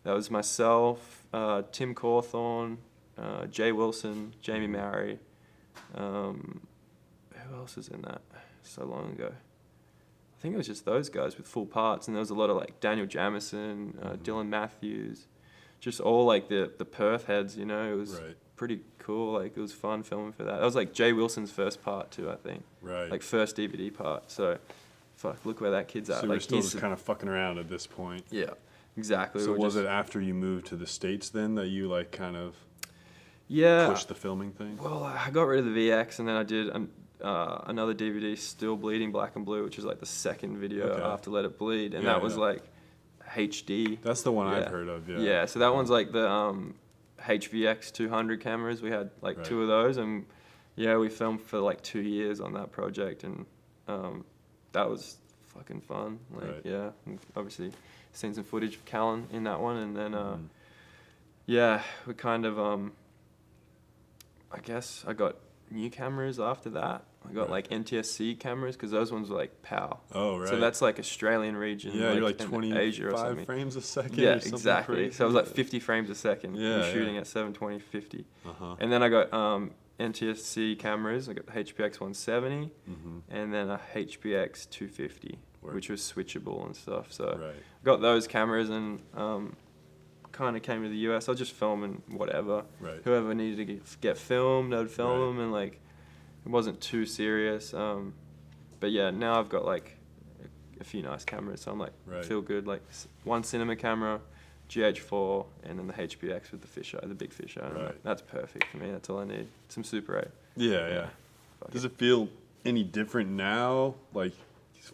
S3: was myself, Tim Cawthorne, Jay Wilson, Jamie Marry. Who else was in that so long ago? I think it was just those guys with full parts, and there was a lot of like Daniel Jamison, Dylan Matthews, just all like the Perth heads, It was pretty cool. Like it was fun filming for that. That was like Jay Wilson's first part too, I think.
S2: Right.
S3: Like first DVD part. So, fuck, look where that kid's at.
S2: So
S3: like
S2: we're still just kind of fucking around at this point.
S3: Yeah, exactly.
S2: So was it after you moved to the States then that you like kind of pushed the filming thing?
S3: Well, I got rid of the VX, and then I did another DVD, Still Bleeding Black and Blue, which is like the second video after Let It Bleed, and that was like HD.
S2: That's the one I've heard of.
S3: Yeah, so that one's like the HVX 200 cameras. We had like 2 of those, and we filmed for like 2 years on that project, and that was fucking fun. Like and obviously seen some footage of Callan in that one, and then we kind of I guess I got new cameras after that. I got like NTSC cameras because those ones were like PAL.
S2: Oh, right.
S3: So that's like Australian region.
S2: Yeah, you're like
S3: 25
S2: frames a second.
S3: Yeah,
S2: or something
S3: exactly.
S2: crazy.
S3: So it was like 50 frames a second.
S2: Yeah,
S3: shooting at 720, 50. And then I got NTSC cameras. I got the HPX 170 and then a HPX 250, which was switchable and stuff. So got those cameras and kind of came to the US. I was just filming whatever. Whoever needed to get filmed, I'd film them, and like it wasn't too serious. But yeah, now I've got like a few nice cameras, so I'm like feel good. Like one cinema camera, GH4, and then the HPX with the fisheye, the big fisheye. Like, that's perfect for me. That's all I need. Some Super 8.
S2: Yeah. Does it feel any different now? Like,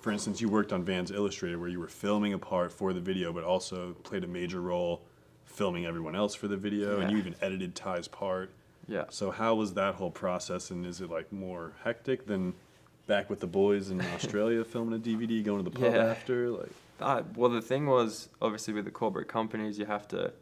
S2: for instance, you worked on Vans Illustrated where you were filming a part for the video, but also played a major role filming everyone else for the video, and you even edited Ty's part.
S3: Yeah.
S2: So how was that whole process, and is it like more hectic than back with the boys in Australia filming a DVD, going to the pub
S3: Yeah.
S2: after? Like,
S3: Well, the thing was, obviously with the corporate companies, you have to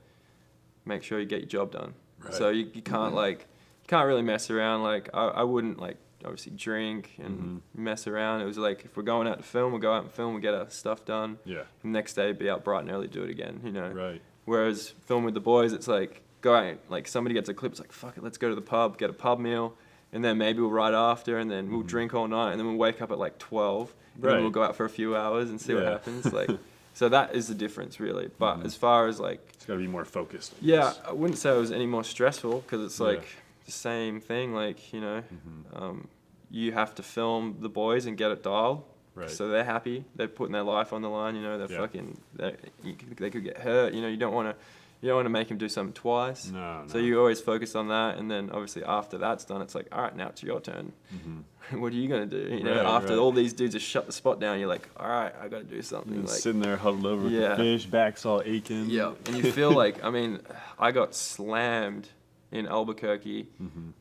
S3: make sure you get your job done.
S2: Right.
S3: So you can't you can't really mess around. Like I wouldn't like obviously drink and mess around. It was like, if we're going out to film, we'll go out and film, we'll get our stuff done.
S2: yeah,
S3: And the next day, be out bright and early, do it again,
S2: right.
S3: Whereas film with the boys, it's like, go out, like somebody gets a clip, it's like, fuck it, let's go to the pub, get a pub meal, and then maybe we'll ride after, and then we'll drink all night, and then we'll wake up at like 12, and then we'll go out for a few hours and see what happens. Like, so that is the difference, really. But as far as like,
S2: It's got to be more focused.
S3: yeah, I wouldn't say it was any more stressful, because it's like the same thing. Like, you have to film the boys and get it dialed.
S2: Right.
S3: So they're happy. They're putting their life on the line. They're fucking. They could get hurt. You don't want to make them do something twice.
S2: No.
S3: So you always focus on that, and then obviously after that's done, it's like, all right, now it's your turn. What are you gonna do? After all these dudes have shut the spot down, you're like, all right, I gotta do something.
S2: You're
S3: Like,
S2: sitting there huddled over with the fish, back's all aching.
S3: yeah, and you feel like, I mean, I got slammed in Albuquerque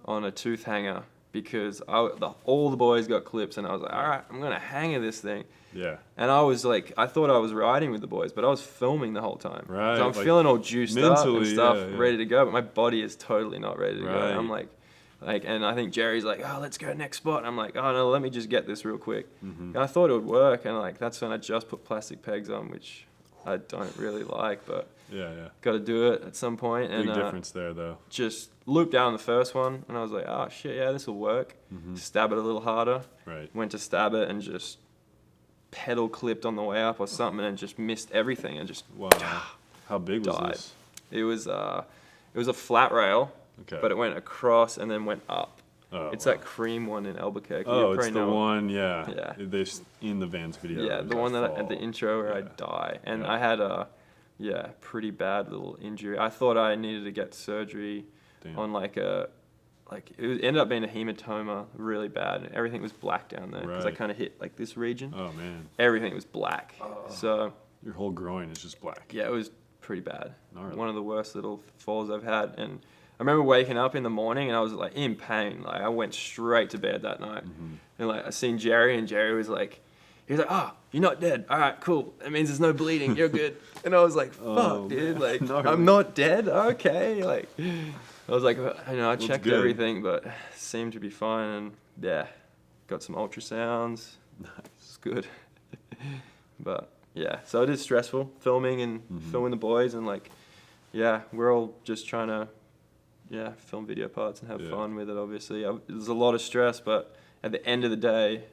S3: on a tooth hanger because all the boys got clips, and I was like, all right, I'm gonna hang this thing.
S2: Yeah.
S3: And I was like, I thought I was riding with the boys, but I was filming the whole time.
S2: Right.
S3: So I'm
S2: like
S3: feeling all juiced up and stuff,
S2: yeah.
S3: ready to go, but my body is totally not ready to go.
S2: Right.
S3: And I'm like, and I think Jerry's like, oh, let's go next spot. And I'm like, oh no, let me just get this real quick. And I thought it would work, and like that's when I just put plastic pegs on, which I don't really like, but
S2: Yeah.
S3: got to do it at some point.
S2: Big
S3: And
S2: difference there, though.
S3: just looped down the first one, and I was like, oh shit, yeah, this will work. Stab it a little harder.
S2: Right.
S3: Went to stab it and just pedal clipped on the way up or something, and just missed everything and just
S2: Wow. How big was
S3: died.
S2: this?
S3: It was a flat rail,
S2: Okay.
S3: but it went across and then went up.
S2: Oh,
S3: It's
S2: wow.
S3: that cream one in Albuquerque.
S2: Oh,
S3: You
S2: it's
S3: probably
S2: the
S3: know it.
S2: one, yeah.
S3: Yeah.
S2: This in the Vans video.
S3: Yeah,
S2: there's
S3: the
S2: that
S3: one that at
S2: fall.
S3: the intro where I
S2: Yeah.
S3: die, and
S2: Yeah.
S3: I had a pretty bad little injury. I thought I needed to get surgery
S2: Damn.
S3: on ended up being a hematoma, really bad, and everything was black down there because I
S2: Right.
S3: kind of hit like this region.
S2: Oh, man.
S3: Everything was black. So
S2: Your whole groin is just black.
S3: yeah, it was pretty bad.
S2: Gnarly.
S3: One of the worst little falls I've had, and I remember waking up in the morning and I was like in pain. Like I went straight to bed that night, and like I seen Jerry, and Jerry was like, he was like, "Oh, you're not dead. All right, cool. That means there's no bleeding. You're good." And I was like, "Fuck,
S2: Oh,
S3: dude. Like
S2: gnarly.
S3: I'm not dead. Okay." Like I was like, I checked
S2: good.
S3: everything, but seemed to be fine, and yeah, got some ultrasounds.
S2: Nice.
S3: It's good. But yeah, so it is stressful filming and filming the boys, and like, yeah, we're all just trying to, film video parts and have
S2: Yeah.
S3: fun with it. Obviously, there's a lot of stress, but at the end of the day,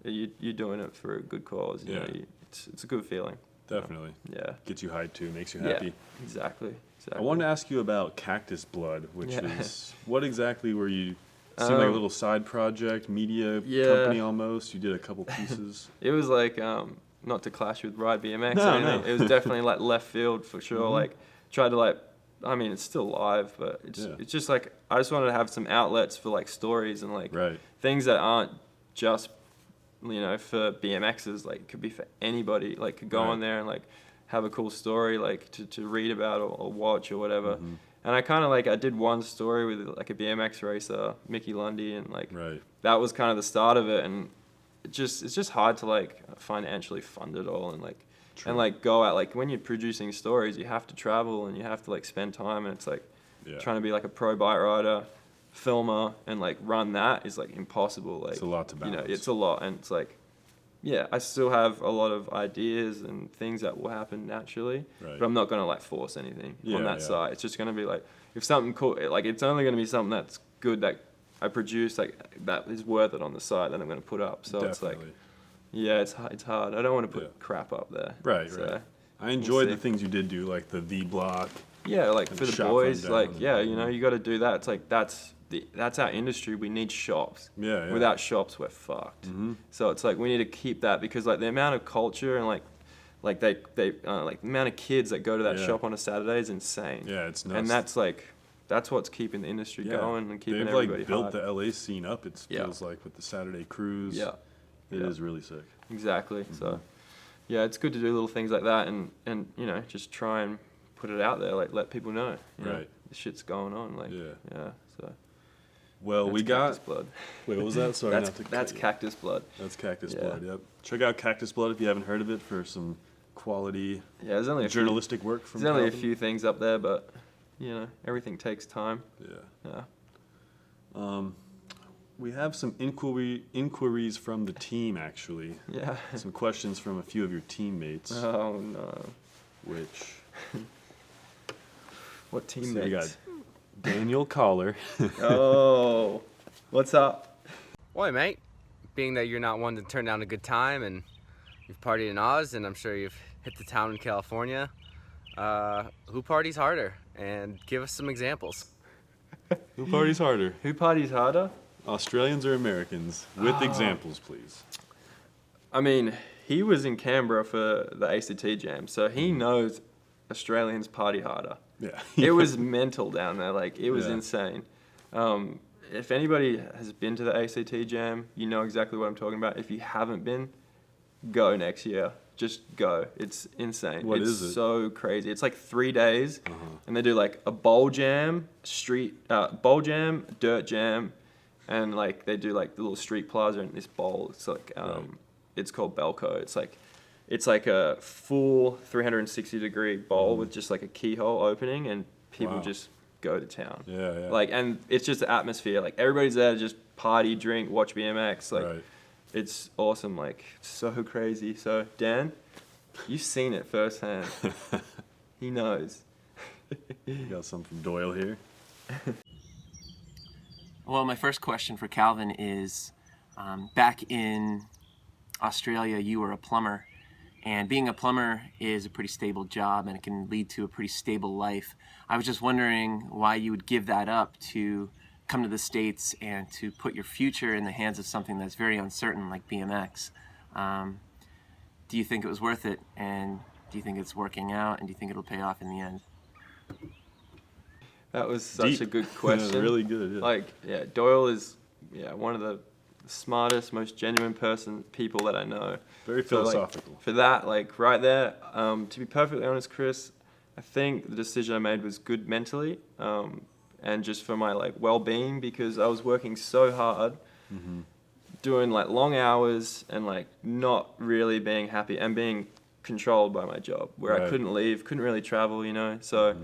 S3: you're doing it for a good cause. You know, it's a good feeling.
S2: Definitely.
S3: Yeah.
S2: Gets you hyped too, makes you happy.
S3: Yeah. Exactly.
S2: I wanted to ask you about Cactus Blood, which
S3: Yeah.
S2: is, what exactly were you, seemed like a little side project, media company almost, you did a couple pieces.
S3: It was like, not to clash with Ride BMX
S2: No,
S3: or anything.
S2: no.
S3: It was definitely like left field for sure. Like, tried to I mean, it's still live, but it's just like, I just wanted to have some outlets for like stories and like
S2: Right.
S3: things that aren't just, for BMXers, like could be for anybody, like could go
S2: Right.
S3: on there and like have a cool story, like to read about or watch or whatever. And I kind of I did one story with like a BMX racer, Mickey Lundy, and like
S2: Right.
S3: that was kind of the start of it. And it's just hard to financially fund it all, and
S2: True.
S3: and go out, when you're producing stories, you have to travel and you have to spend time, and it's
S2: Yeah.
S3: trying to be a pro bike rider, filmer, and run that is impossible.
S2: It's a lot to balance.
S3: It's a lot, and it's I still have a lot of ideas and things that will happen naturally,
S2: Right.
S3: but I'm not gonna force anything
S2: Yeah,
S3: on that
S2: yeah.
S3: side. It's just gonna be if something cool, it's only gonna be something that's good that I produce, that is worth it on the side that I'm gonna put up. So
S2: Definitely.
S3: it's hard. I don't want to put
S2: Yeah.
S3: crap up there.
S2: Right,
S3: So,
S2: right. I enjoyed the
S3: see.
S2: things you did do, like the V block.
S3: Yeah,
S2: And
S3: for the
S2: shop
S3: boys,
S2: them down.
S3: you got to do that. It's that's our industry. We need shops.
S2: Yeah, yeah.
S3: Without shops, we're fucked. So it's we need to keep that, because the amount of culture and the amount of kids that go to that
S2: Yeah.
S3: shop on a Saturday is insane.
S2: Yeah, it's nuts.
S3: And that's what's keeping the industry
S2: Yeah.
S3: going and keeping
S2: They've
S3: everybody
S2: built
S3: hyped.
S2: the LA scene up, it
S3: Yeah.
S2: feels like, with the Saturday cruise.
S3: Yeah.
S2: It
S3: Yeah.
S2: is really sick.
S3: Exactly. So, yeah, it's good to do little things like that, and just try and put it out there, let people know. You know,
S2: Right.
S3: the shit's going on.
S2: Yeah.
S3: Yeah. So.
S2: Well,
S3: That's
S2: we got.
S3: Cactus Blood.
S2: Wait, what was that? Sorry,
S3: That's Cactus Blood.
S2: That's Cactus
S3: Yeah.
S2: Blood. Yep. Check out Cactus Blood if you haven't heard of it for some quality
S3: Yeah, there's only
S2: journalistic work from.
S3: There's only a
S2: Calvin.
S3: few things up there, but everything takes time.
S2: Yeah.
S3: Yeah.
S2: We have some inquiries from the team actually.
S3: Yeah.
S2: Some questions from a few of your teammates.
S3: Oh no.
S2: Which.
S3: What
S2: So
S3: teammates?
S2: we got Daniel Collar.
S3: Oh, what's up?
S4: Boy, mate, being that you're not one to turn down a good time and you've partied in Oz and I'm sure you've hit the town in California, who parties harder? And give us some examples.
S2: Who parties harder?
S3: Who parties harder?
S2: Australians or Americans? With examples, please.
S3: I mean, he was in Canberra for the ACT Jam, so he knows Australians party harder.
S2: Yeah.
S3: It was mental down there, like it was
S2: Yeah.
S3: insane. If anybody has been to the ACT Jam, you know exactly what I'm talking about. If you haven't been, go next year. Just go. It's insane.
S2: What
S3: it's
S2: is it?
S3: so crazy. It's like 3 days, and they do like a bowl jam, dirt jam, and like they do like the little street plaza in this bowl. It's like it's called Belco. It's like a full 360-degree bowl with just like a keyhole opening, and people
S2: Wow.
S3: just go to town.
S2: Yeah.
S3: Like, and it's just the atmosphere. Like everybody's there to just party, drink, watch BMX. Like,
S2: Right.
S3: it's awesome. Like, so crazy. So Dan, you've seen it firsthand. He knows.
S2: We got some from Doyle here.
S5: Well, my first question for Calvin is, back in Australia, you were a plumber, and being a plumber is a pretty stable job, and it can lead to a pretty stable life. I was just wondering why you would give that up to come to the States and to put your future in the hands of something that's very uncertain like BMX. Do you think it was worth it, and do you think it's working out, and do you think it'll pay off in the end?
S3: That was such
S2: Deep.
S3: a good question.
S2: Yeah, really good. Yeah.
S3: Like, yeah, Doyle is one of the smartest, most genuine people that I know.
S2: Very
S3: So, like,
S2: philosophical.
S3: for that, like right there, to be perfectly honest, Chris, I think the decision I made was good mentally, and just for my like well-being, because I was working so hard, doing like long hours and like not really being happy and being controlled by my job, where I
S2: Right.
S3: couldn't leave, couldn't really travel, So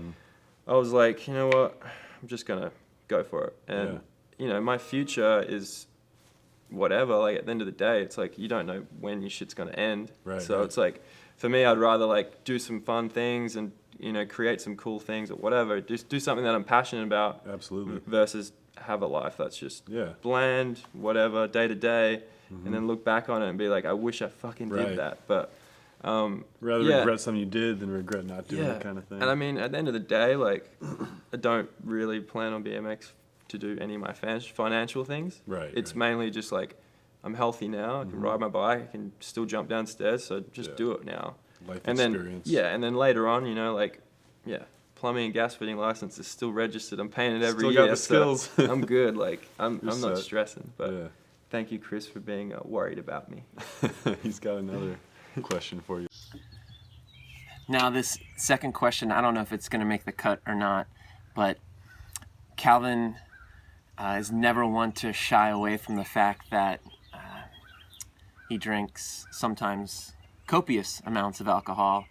S3: I was like, you know what, I'm just gonna go for it, and my future is whatever. Like at the end of the day, it's like you don't know when your shit's gonna end.
S2: Right,
S3: So
S2: right.
S3: it's like, for me, I'd rather like do some fun things and create some cool things or whatever. Just do something that I'm passionate about.
S2: Absolutely.
S3: Versus have a life that's just
S2: Yeah.
S3: bland, whatever, day to day, and then look back on it and be like, I wish I fucking
S2: Right.
S3: did that. But
S2: Rather
S3: yeah.
S2: regret something you did than regret not doing it, kind of thing.
S3: And I mean, at the end of the day, like, I don't really plan on BMX to do any of my financial things.
S2: Right,
S3: It's
S2: right.
S3: mainly just like, I'm healthy now. I can ride my bike. I can still jump downstairs. So just
S2: Yeah.
S3: do it now.
S2: Life
S3: And then
S2: experience.
S3: and then later on, plumbing and gas fitting license is still registered. I'm paying it every
S2: Still
S3: year.
S2: got the
S3: so
S2: skills.
S3: I'm good. Like I'm
S2: You're
S3: not
S2: set.
S3: stressing. But
S2: Yeah.
S3: thank you, Chris, for being worried about me.
S2: He's got another question for you.
S5: Now, this second question, I don't know if it's going to make the cut or not, but Calvin is never one to shy away from the fact that he drinks sometimes copious amounts of alcohol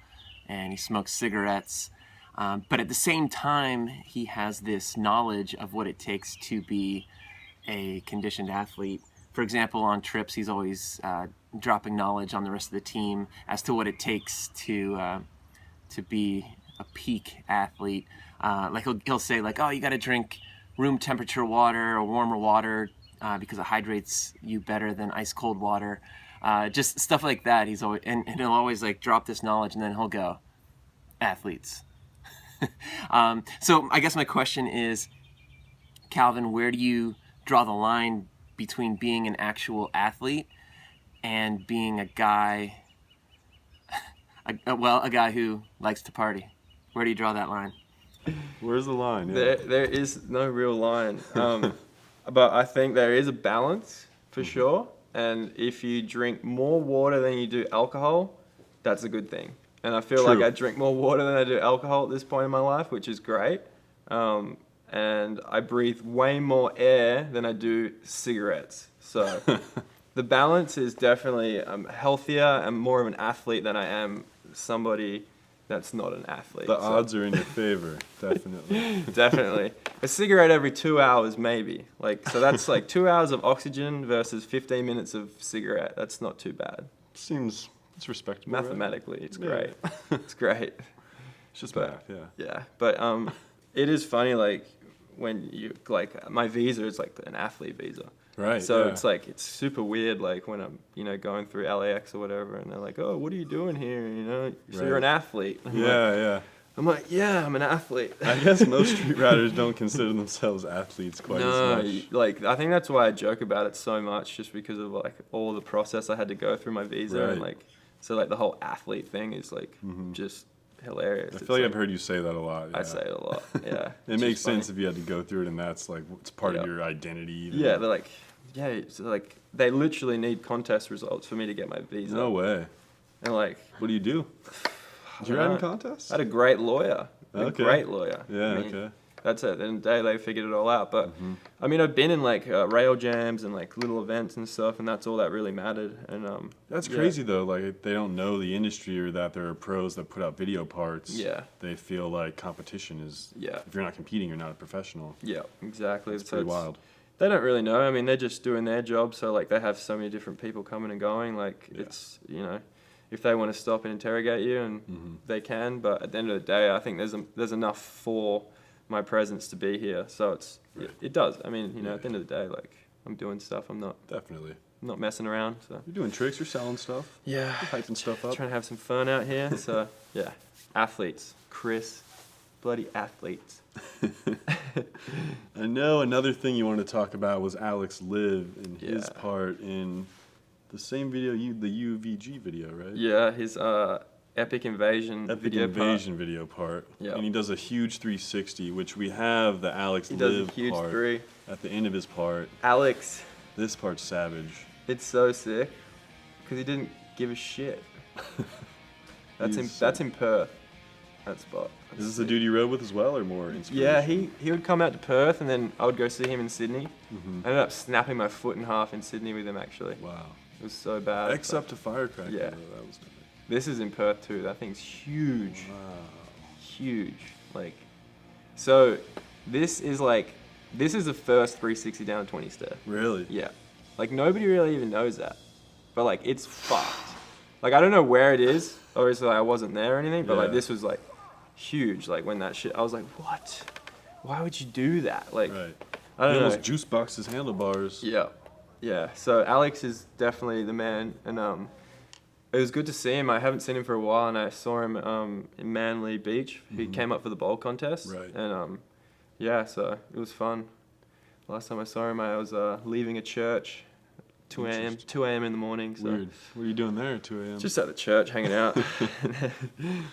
S5: and he smokes cigarettes. But at the same time, he has this knowledge of what it takes to be a conditioned athlete. For example, on trips, he's always dropping knowledge on the rest of the team as to what it takes to be a peak athlete. Like he'll say like, oh, you got to drink room temperature water or warmer water because it hydrates you better than ice cold water. Just stuff like that. He's always and he'll always like drop this knowledge and then he'll go, athletes. So I guess my question is, Calvin, where do you draw the line between being an actual athlete and being a guy, a guy who likes to party? Where do you draw that line?
S2: Where's the line? Yeah.
S3: There is no real line, but I think there is a balance for sure. And if you drink more water than you do alcohol, that's a good thing. And I feel like
S2: True.
S3: I drink more water than I do alcohol at this point in my life, which is great. and I breathe way more air than I do cigarettes. So the balance is definitely I'm healthier and more of an athlete than I am somebody that's not an athlete.
S2: The odds are in your favor, definitely.
S3: Definitely. A cigarette every 2 hours, maybe. So that's like 2 hours of oxygen versus 15 minutes of cigarette. That's not too bad.
S2: It's respectable. Right?
S3: Mathematically, it's
S2: Yeah.
S3: great. It's great.
S2: It's just
S3: But-
S2: math, yeah.
S3: Yeah, but it is funny. When you my visa is like an athlete visa.
S2: Right.
S3: So
S2: yeah.
S3: it's super weird, when I'm, going through LAX or whatever, and they're like, oh, what are you doing here? So you're
S2: Right.
S3: an athlete.
S2: Yeah.
S3: I'm like, yeah, I'm an athlete.
S2: I guess most street riders don't consider themselves athletes quite as much.
S3: I think that's why I joke about it so much, just because of all the process I had to go through my visa, and
S2: Right.
S3: so the whole athlete thing is just hilarious.
S2: I feel like I've heard you say that a lot.
S3: I
S2: yeah.
S3: say it a lot. Yeah,
S2: It makes sense if you had to go through it, and that's it's part
S3: Yeah.
S2: of your identity.
S3: Yeah, they're like, they literally need contest results for me to get my visa.
S2: No way.
S3: And
S2: What do you do? Did you
S3: don't
S2: ride in
S3: know.
S2: contests?
S3: I had a great lawyer.
S2: Okay.
S3: A great lawyer.
S2: Yeah,
S3: I mean,
S2: okay.
S3: That's it. At the end of the day, they figured it all out. But I mean, I've been in rail jams and little events and stuff, and that's all that really mattered. And
S2: That's
S3: yeah.
S2: crazy though. They don't know the industry, or that there are pros that put out video parts.
S3: Yeah.
S2: They feel like competition is.
S3: Yeah.
S2: If you're not competing, you're not a professional.
S3: Yeah, exactly.
S2: It's pretty wild.
S3: They don't really know. I mean, they're just doing their job. So they have so many different people coming and going. It's if they want to stop and interrogate you, and they can. But at the end of the day, I think there's enough for my presence to be here. So it does. I mean, at the end of the day, I'm doing stuff. I'm
S2: Definitely.
S3: not messing around. So
S2: You're doing tricks. You're selling stuff.
S3: yeah,
S2: You're hyping stuff up.
S3: trying to have some fun out here. So yeah, athletes, Chris, bloody athletes.
S2: I know another thing you wanted to talk about was Alex Liv and his
S3: Yeah.
S2: part in the same video, the UVG video, right?
S3: Yeah, his epic invasion
S2: Epic
S3: video part.
S2: invasion video part.
S3: Yeah.
S2: And he does a huge 360, which we have the Alex
S3: He does
S2: Liv
S3: a huge
S2: part
S3: 3.
S2: at the end of his part.
S3: Alex,
S2: This part's savage.
S3: it's so sick because he didn't give a shit. That's in Perth. That spot.
S2: Is this the dude you rode with as well, or more inspiration?
S3: Yeah, he would come out to Perth, and then I would go see him in Sydney.
S2: Mhm.
S3: I ended up snapping my foot in half in Sydney with him, actually.
S2: Wow.
S3: It was so bad.
S2: X
S3: but
S2: up to Firecracker.
S3: Yeah.
S2: Though, that was nice.
S3: This is in Perth too. That thing's huge.
S2: Wow.
S3: Huge. So this is the first 360 down a 20 stair.
S2: Really?
S3: Yeah. Nobody really even knows that. But it's fucked. I don't know where it is. Obviously I wasn't there or anything, but
S2: Yeah.
S3: this was huge. When that shit, I was like, what? Why would you do that?
S2: Right.
S3: I don't
S2: He
S3: know.
S2: almost juice boxed his handlebars.
S3: Yeah. Yeah. So Alex is definitely the man, and it was good to see him. I haven't seen him for a while, and I saw him in Manly Beach. He came up for the bowl contest.
S2: Right.
S3: And yeah, so it was fun. Last time I saw him, I was leaving a church, 2 a.m. in the morning. So
S2: Weird. What are you doing there at 2 a.m.?
S3: just at the church hanging out.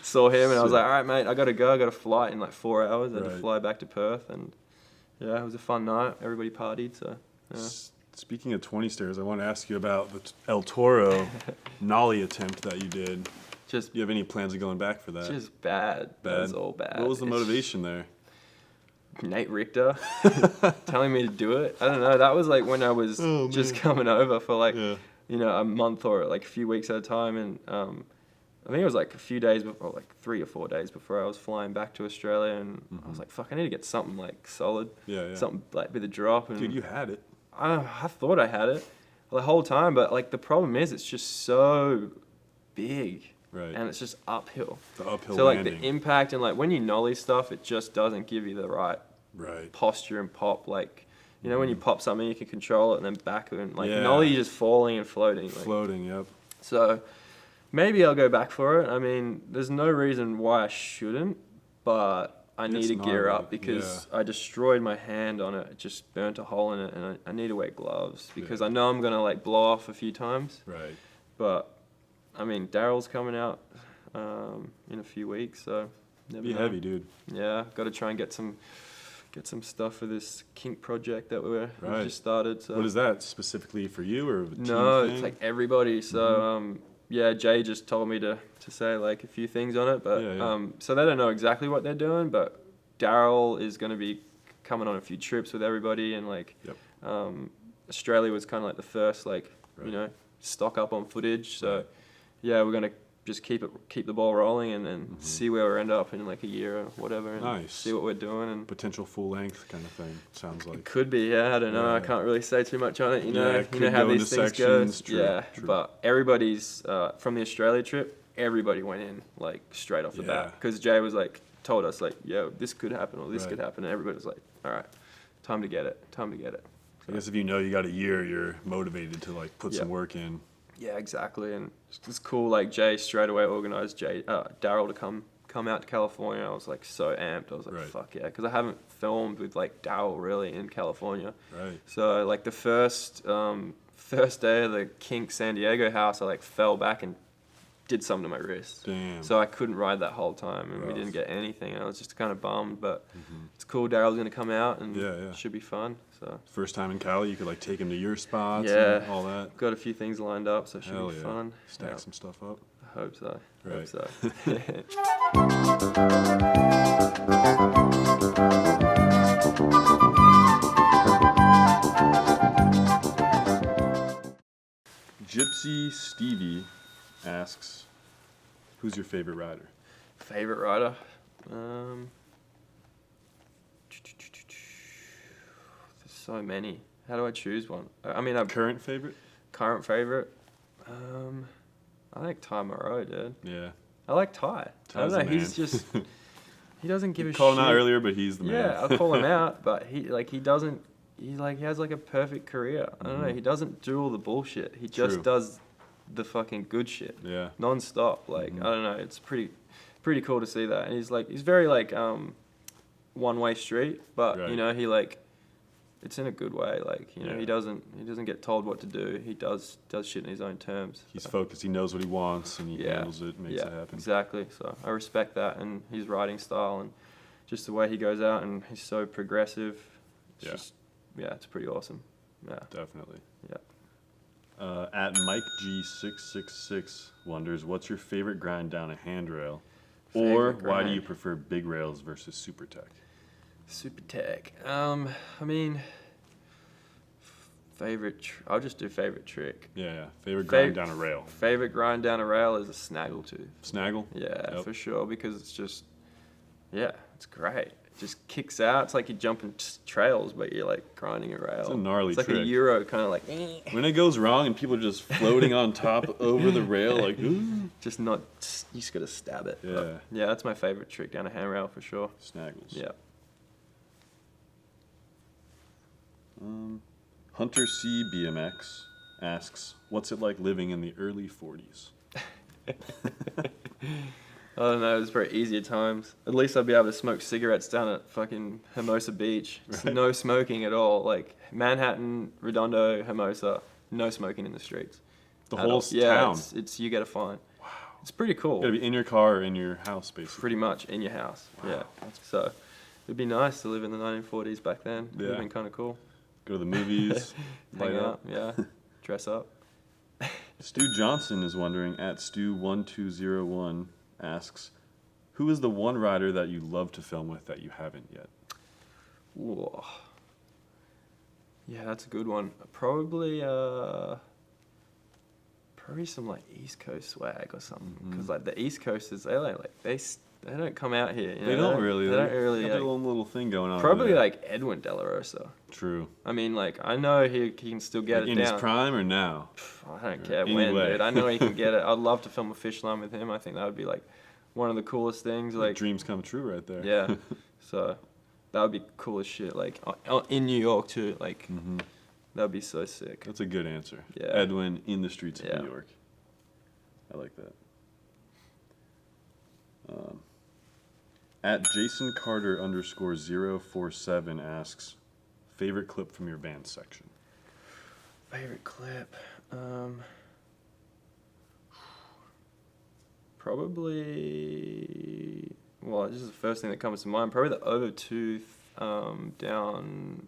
S3: Saw him, and I was like, all right, mate, I got to go. I got a flight in 4 hours. I had to
S2: Right.
S3: fly back to Perth, and yeah, it was a fun night. Everybody partied, so yeah.
S2: Speaking of 20 stairs, I want to ask you about the El Toro nollie attempt that you did.
S3: Just
S2: Do you have any plans of going back for that?
S3: Just bad.
S2: Bad.
S3: That was all bad.
S2: What was the motivation there?
S3: Nate Richter telling me to do it. I don't know. That was when I was
S2: Oh,
S3: just
S2: man.
S3: coming over for
S2: Yeah.
S3: a month or a few weeks at a time, and I think it was a few days before, 3 or 4 days before I was flying back to Australia, and I was like, fuck, I need to get something solid,
S2: Yeah, yeah.
S3: something with a drop. And
S2: Dude, you had it.
S3: I thought I had it the whole time, but the problem is it's just so big.
S2: Right.
S3: And it's just uphill.
S2: The uphill
S3: So
S2: landing.
S3: the impact and when you nollie stuff, it just doesn't give you the right
S2: Right.
S3: posture and pop. When you pop something, you can control it and then back and
S2: Yeah.
S3: nollie, you're just falling and floating.
S2: Floating, yep.
S3: So maybe I'll go back for it. I mean, there's no reason why I shouldn't, but I need
S2: It's
S3: to gear
S2: gnarly,
S3: up because I destroyed my hand on it. It just burnt a hole in it, and I need to wear gloves because
S2: Yeah.
S3: I know I'm gonna blow off a few times.
S2: Right.
S3: But I mean, Daryl's coming out in a few weeks, so never
S2: Be
S3: know.
S2: heavy, dude.
S3: Yeah, got to try and get some stuff for this Kink project that we've
S2: Right.
S3: just started. So
S2: What is that specifically for you or a team
S3: no,
S2: thing?
S3: it's everybody. So yeah, Jay just told me to say a few things on it, but
S2: Yeah, yeah.
S3: so they don't know exactly what they're doing, but Daryl is going to be coming on a few trips with everybody, and like
S2: Yep.
S3: Australia was kind of like the first like
S2: Right.
S3: you know, stock up on footage. So
S2: Right.
S3: yeah, we're gonna just keep the ball rolling, and then see where we end up in like a year or whatever, and
S2: Nice.
S3: see what we're doing. And
S2: Potential full length kind of thing. Sounds
S3: it
S2: like.
S3: could be, yeah, I don't know. I
S2: Yeah.
S3: can't really say too much on it. You
S2: Yeah,
S3: know,
S2: it
S3: you know
S2: could
S3: how
S2: go
S3: these
S2: into
S3: things go.
S2: sections. True,
S3: Yeah,
S2: true.
S3: but everybody's from the Australia trip. Everybody went in like straight off the
S2: Yeah.
S3: bat, because Jay was like told us like, yo, this could happen or this
S2: Right.
S3: could happen, and everybody was like, all right, time to get it.
S2: I guess if you know you got a year, you're motivated to like put some
S3: Yep.
S2: work in.
S3: Yeah, exactly, and it's cool. Like Jay straight away organized Daryl to come out to California. I was like so amped. I was like,
S2: Right.
S3: fuck yeah, because I haven't filmed with like Daryl really in California.
S2: Right.
S3: So like the first day of the Kink San Diego house, I like fell back and did something to my wrist.
S2: Damn.
S3: So I couldn't ride that whole time, and we
S2: Rough.
S3: didn't get anything. And I was just kind of bummed, but it's cool. Daryl's gonna come out, and
S2: Yeah, yeah.
S3: it should be fun. So
S2: First time in Cali, you could like take him to your spots
S3: Yeah.
S2: and all that.
S3: got a few things lined up, so it should
S2: Hell
S3: be
S2: yeah.
S3: fun.
S2: Stack
S3: Yeah,
S2: some stuff up.
S3: I hope so.
S2: Right.
S3: Hope so.
S2: Gypsy Stevie asks, who's your favorite rider?
S3: Favorite rider? There's so many. How do I choose one? I mean, I'm
S2: Current favorite?
S3: current favorite. I like Ty Moreau, dude.
S2: Yeah.
S3: I like Ty. I don't
S2: Ty's
S3: know.
S2: the
S3: He's
S2: man.
S3: just he doesn't give a
S2: Called him
S3: shit.
S2: out earlier, but he's the man.
S3: Yeah, I'll call him out, but he doesn't. He has like a perfect career. I don't know. He doesn't do all the bullshit. He just
S2: True.
S3: does the fucking good shit.
S2: Yeah.
S3: Non-stop. Like I don't know. It's pretty cool to see that. And he's very like one-way street, but
S2: Right.
S3: you know, he like it's in a good way. Like you know,
S2: Yeah.
S3: he doesn't get told what to do. He does shit in his own terms.
S2: He's
S3: So,
S2: focused. He knows what he wants, and he
S3: yeah,
S2: handles it, makes it happen.
S3: Exactly. So I respect that, and his riding style, and just the way he goes out, and he's so progressive. It's
S2: Yeah.
S3: just, yeah, it's pretty awesome. Yeah.
S2: Definitely.
S3: Yeah.
S2: At Mike G666 wonders, what's your favorite grind down a handrail? Or
S3: Favorite
S2: why do
S3: grind?
S2: you prefer big rails versus super tech?
S3: Super tech. I mean, I'll just do favorite trick.
S2: Yeah. Favorite grind down a rail?
S3: Favorite grind down a rail is a snaggletooth.
S2: Snaggle?
S3: Yeah,
S2: Yep.
S3: for sure, because it's just, yeah, it's great. It just kicks out. It's like you're jumping trails, but you're like grinding a rail.
S2: It's a gnarly
S3: It's like
S2: trick.
S3: a Euro kind of like,
S2: When it goes wrong and people are just floating on top over the rail, like, ooh.
S3: just not, you just gotta stab it.
S2: Yeah.
S3: But yeah, that's my favorite trick down a handrail for sure.
S2: Snaggles.
S3: Yeah.
S2: Hunter C. BMX asks, what's it like living in the early 40s?
S3: I don't know, it was very easier times. At least I'd be able to smoke cigarettes down at fucking Hermosa Beach. It's
S2: Right.
S3: no smoking at all. Like Manhattan, Redondo, Hermosa, no smoking in the streets.
S2: The
S3: At
S2: whole
S3: all. Yeah,
S2: town.
S3: it's you get a fine. Wow. It's pretty cool.
S2: You gotta be in your car or in your house, basically.
S3: Pretty much in your house. Yeah. So it'd be nice to live in the 1940s back then. It'd
S2: Yeah.
S3: have been kind of cool.
S2: Go to the movies, light
S3: Hang
S2: up.
S3: out, yeah. Dress up.
S2: Stu Johnson is wondering, at Stu1201 asks, who is the one rider that you love to film with that you haven't yet?
S3: Whoa. Yeah, that's a good one. Probably some like East Coast swag or something. Because like the East Coasters, they don't come out here. You know?
S2: They don't really.
S3: They don't really.
S2: Got their
S3: Like,
S2: own little thing going on.
S3: probably
S2: over there.
S3: like Edwin De La Rosa.
S2: True.
S3: I mean, like I know he can still get
S2: Like
S3: it
S2: in
S3: down.
S2: his prime or now?
S3: I don't care
S2: Any
S3: when,
S2: way.
S3: dude. I know he can get it. I'd love to film a fish line with him. I think that would be like one of the coolest things. Like
S2: Dreams come true right there.
S3: yeah. So that would be cool as shit. Like in New York too. Like that would be so sick.
S2: That's a good answer.
S3: Yeah.
S2: Edwin in the streets of
S3: Yeah.
S2: New York. I like that. At Jason Carter _047 asks, favorite clip from your band section?
S3: Favorite clip? Probably. Well, this is the first thing that comes to mind. Probably the Overtooth down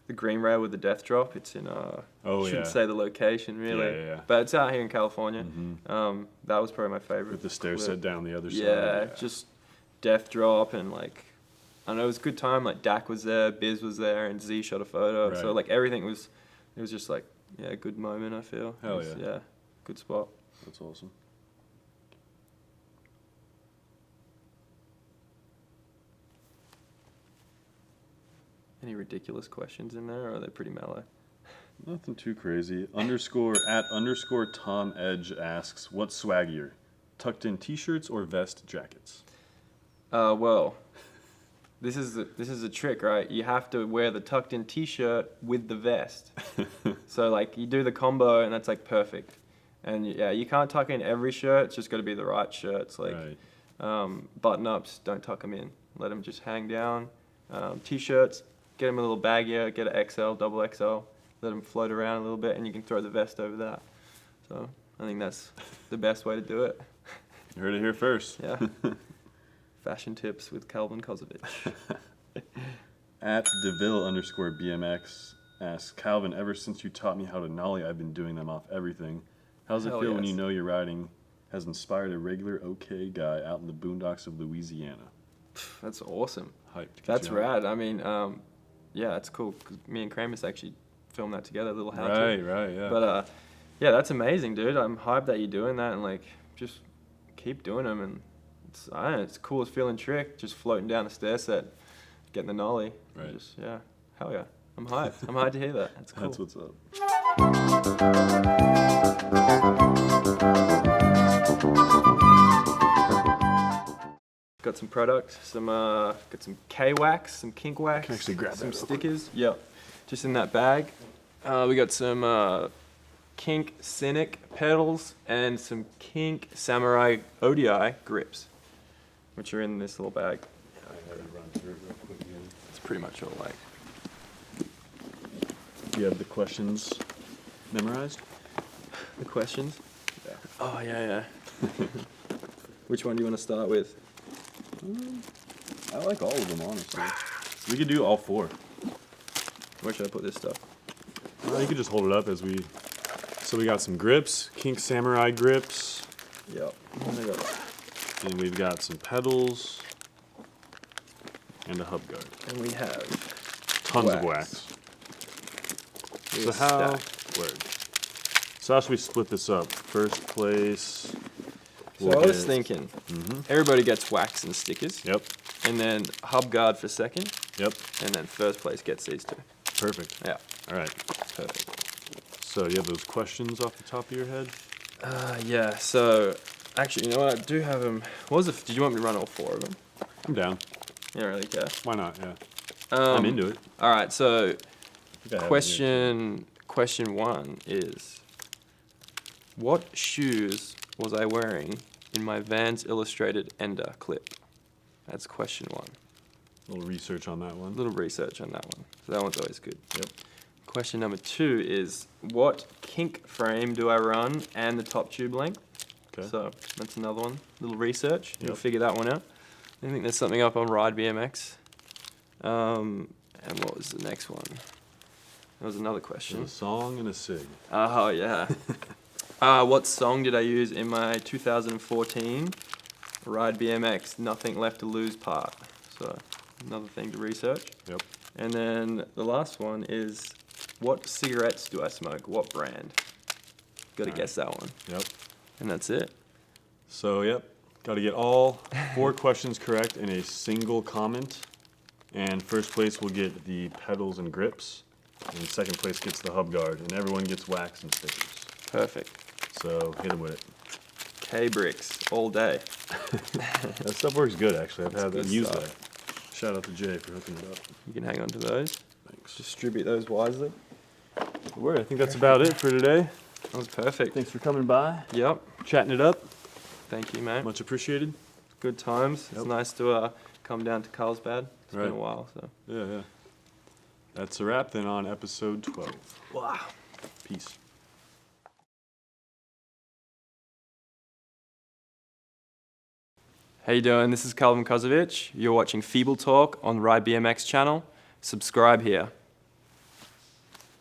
S3: the green rail with the death drop. It's in
S2: Oh,
S3: shouldn't
S2: yeah.
S3: say the location really,
S2: Yeah.
S3: but it's out here in California.
S2: Mhm.
S3: That was probably my favorite.
S2: With the stair
S3: clip.
S2: set down the other side.
S3: Yeah, just death drop and like I know it was a good time. Like Dak was there, Biz was there, and Z shot a photo. So
S2: Right.
S3: like everything was, it was just like, yeah, a good moment, I feel.
S2: Hell
S3: It was,
S2: yeah.
S3: Yeah, good spot.
S2: That's awesome.
S3: Any ridiculous questions in there, or are they pretty mellow?
S2: Nothing too crazy. _@ Tom Edge asks, what's swaggier? Tucked in t-shirts or vest jackets?
S3: Well, this is a trick, right? You have to wear the tucked in t-shirt with the vest. So like you do the combo and that's like perfect. And yeah, you can't tuck in every shirt. It's just got to be the right shirts. Like
S2: Right.
S3: button ups, don't tuck them in. Let them just hang down. T-shirts, get them a little baggier. Get an XL, double XL. Let them float around a little bit, and you can throw the vest over that. So I think that's the best way to do it.
S2: You heard it here first.
S3: Yeah. Fashion tips with Calvin Kosovich.
S2: @DeVille_BMX asks, Calvin, ever since you taught me how to nollie, I've been doing them off everything. How does it
S3: Hell
S2: feel when
S3: yes.
S2: you know your riding has inspired a regular okay guy out in the boondocks of Louisiana?
S3: That's awesome.
S2: Hype. to get
S3: That's
S2: you out.
S3: rad. I mean, yeah, it's cool because me and Kramus actually filmed that together, a little how-to.
S2: Right, yeah.
S3: But yeah, that's amazing, dude. I'm hyped that you're doing that, and like just keep doing them. And I don't know, it's the coolest feeling trick, just floating down the stair set, getting the nollie.
S2: Right.
S3: Just yeah, hell yeah. I'm hyped. I'm hyped to hear that. That's cool.
S2: That's what's up.
S3: Got some product, got some K wax, some Kink wax,
S2: Can actually grab
S3: some
S2: that real quick.
S3: stickers. Yep, just in that bag. We got some Kink Cynic pedals and some Kink Samurai ODI grips, which are in this little bag. It's pretty much all like.
S2: You have the questions memorized?
S3: The questions?
S2: Yeah.
S3: Oh, yeah. Which one do you want to start with?
S2: I like all of them, honestly. We could do all four.
S3: Where should I put this stuff?
S2: You could just hold it up as we... So we got some grips, Kink Samurai grips,
S3: Yep.
S2: and we've got some pedals, and a hub guard.
S3: And we have
S2: Tons of
S3: wax.
S2: wax.
S3: We
S2: So
S3: have
S2: how...
S3: stack.
S2: Word. So how should we split this up? First place...
S3: So
S2: we'll
S3: I was
S2: get-
S3: thinking, everybody gets wax and stickers,
S2: Yep,
S3: and then hub guard for second,
S2: yep.
S3: and then first place gets these two.
S2: Perfect.
S3: Yeah,
S2: All right.
S3: perfect.
S2: So you have those questions off the top of your head?
S3: Yeah, so actually, you know what? I do have them. Did you want me to run all four of them?
S2: I'm down.
S3: You don't really care.
S2: Why not? Yeah. I'm into it.
S3: All right, so
S2: I think I have it here,
S3: question one is, what shoes was I wearing in my Vans Illustrated Ender clip? That's question one.
S2: A little research on that
S3: A
S2: one.
S3: little research on that one. So that one's always good.
S2: Yep.
S3: Question number two is, what kink frame do I run and the top tube length?
S2: Okay.
S3: So that's another one. Little research. You'll
S2: Yep.
S3: figure that one out. I think there's something up on Ride BMX. And what was the next one? There was another question.
S2: A song and a sig.
S3: Oh, yeah. What song did I use in my 2014 Ride BMX Nothing Left to Lose part? So another thing to research.
S2: Yep.
S3: And then the last one is, what cigarettes do I smoke? What brand? Got to
S2: Alright.
S3: guess that one.
S2: Yep.
S3: And that's it.
S2: So, yep. Got to get all 4 questions correct in a single comment. And first place will get the pedals and grips. And second place gets the hub guard. And everyone gets wax and stickers.
S3: Perfect.
S2: So hit them with it.
S3: K-Bricks all day.
S2: That stuff works good, actually. I've had
S3: good
S2: that used
S3: stuff.
S2: that. Shout out to Jay for hooking it up.
S3: You can hang on to those.
S2: Thanks.
S3: Distribute those wisely.
S2: Word. I think that's about it for today.
S3: That was perfect.
S2: Thanks for coming by,
S3: Yep.
S2: chatting it up.
S3: Thank you, mate.
S2: Much appreciated.
S3: Good times.
S2: Yep.
S3: It's nice to come down to Carlsbad. It's been
S2: Right.
S3: a while, so.
S2: Yeah. That's a wrap then on episode 12.
S3: Wow.
S2: Peace.
S3: How you doing? This is Calvin Kosovich. You're watching Feeble Talk on Ride BMX channel. Subscribe here.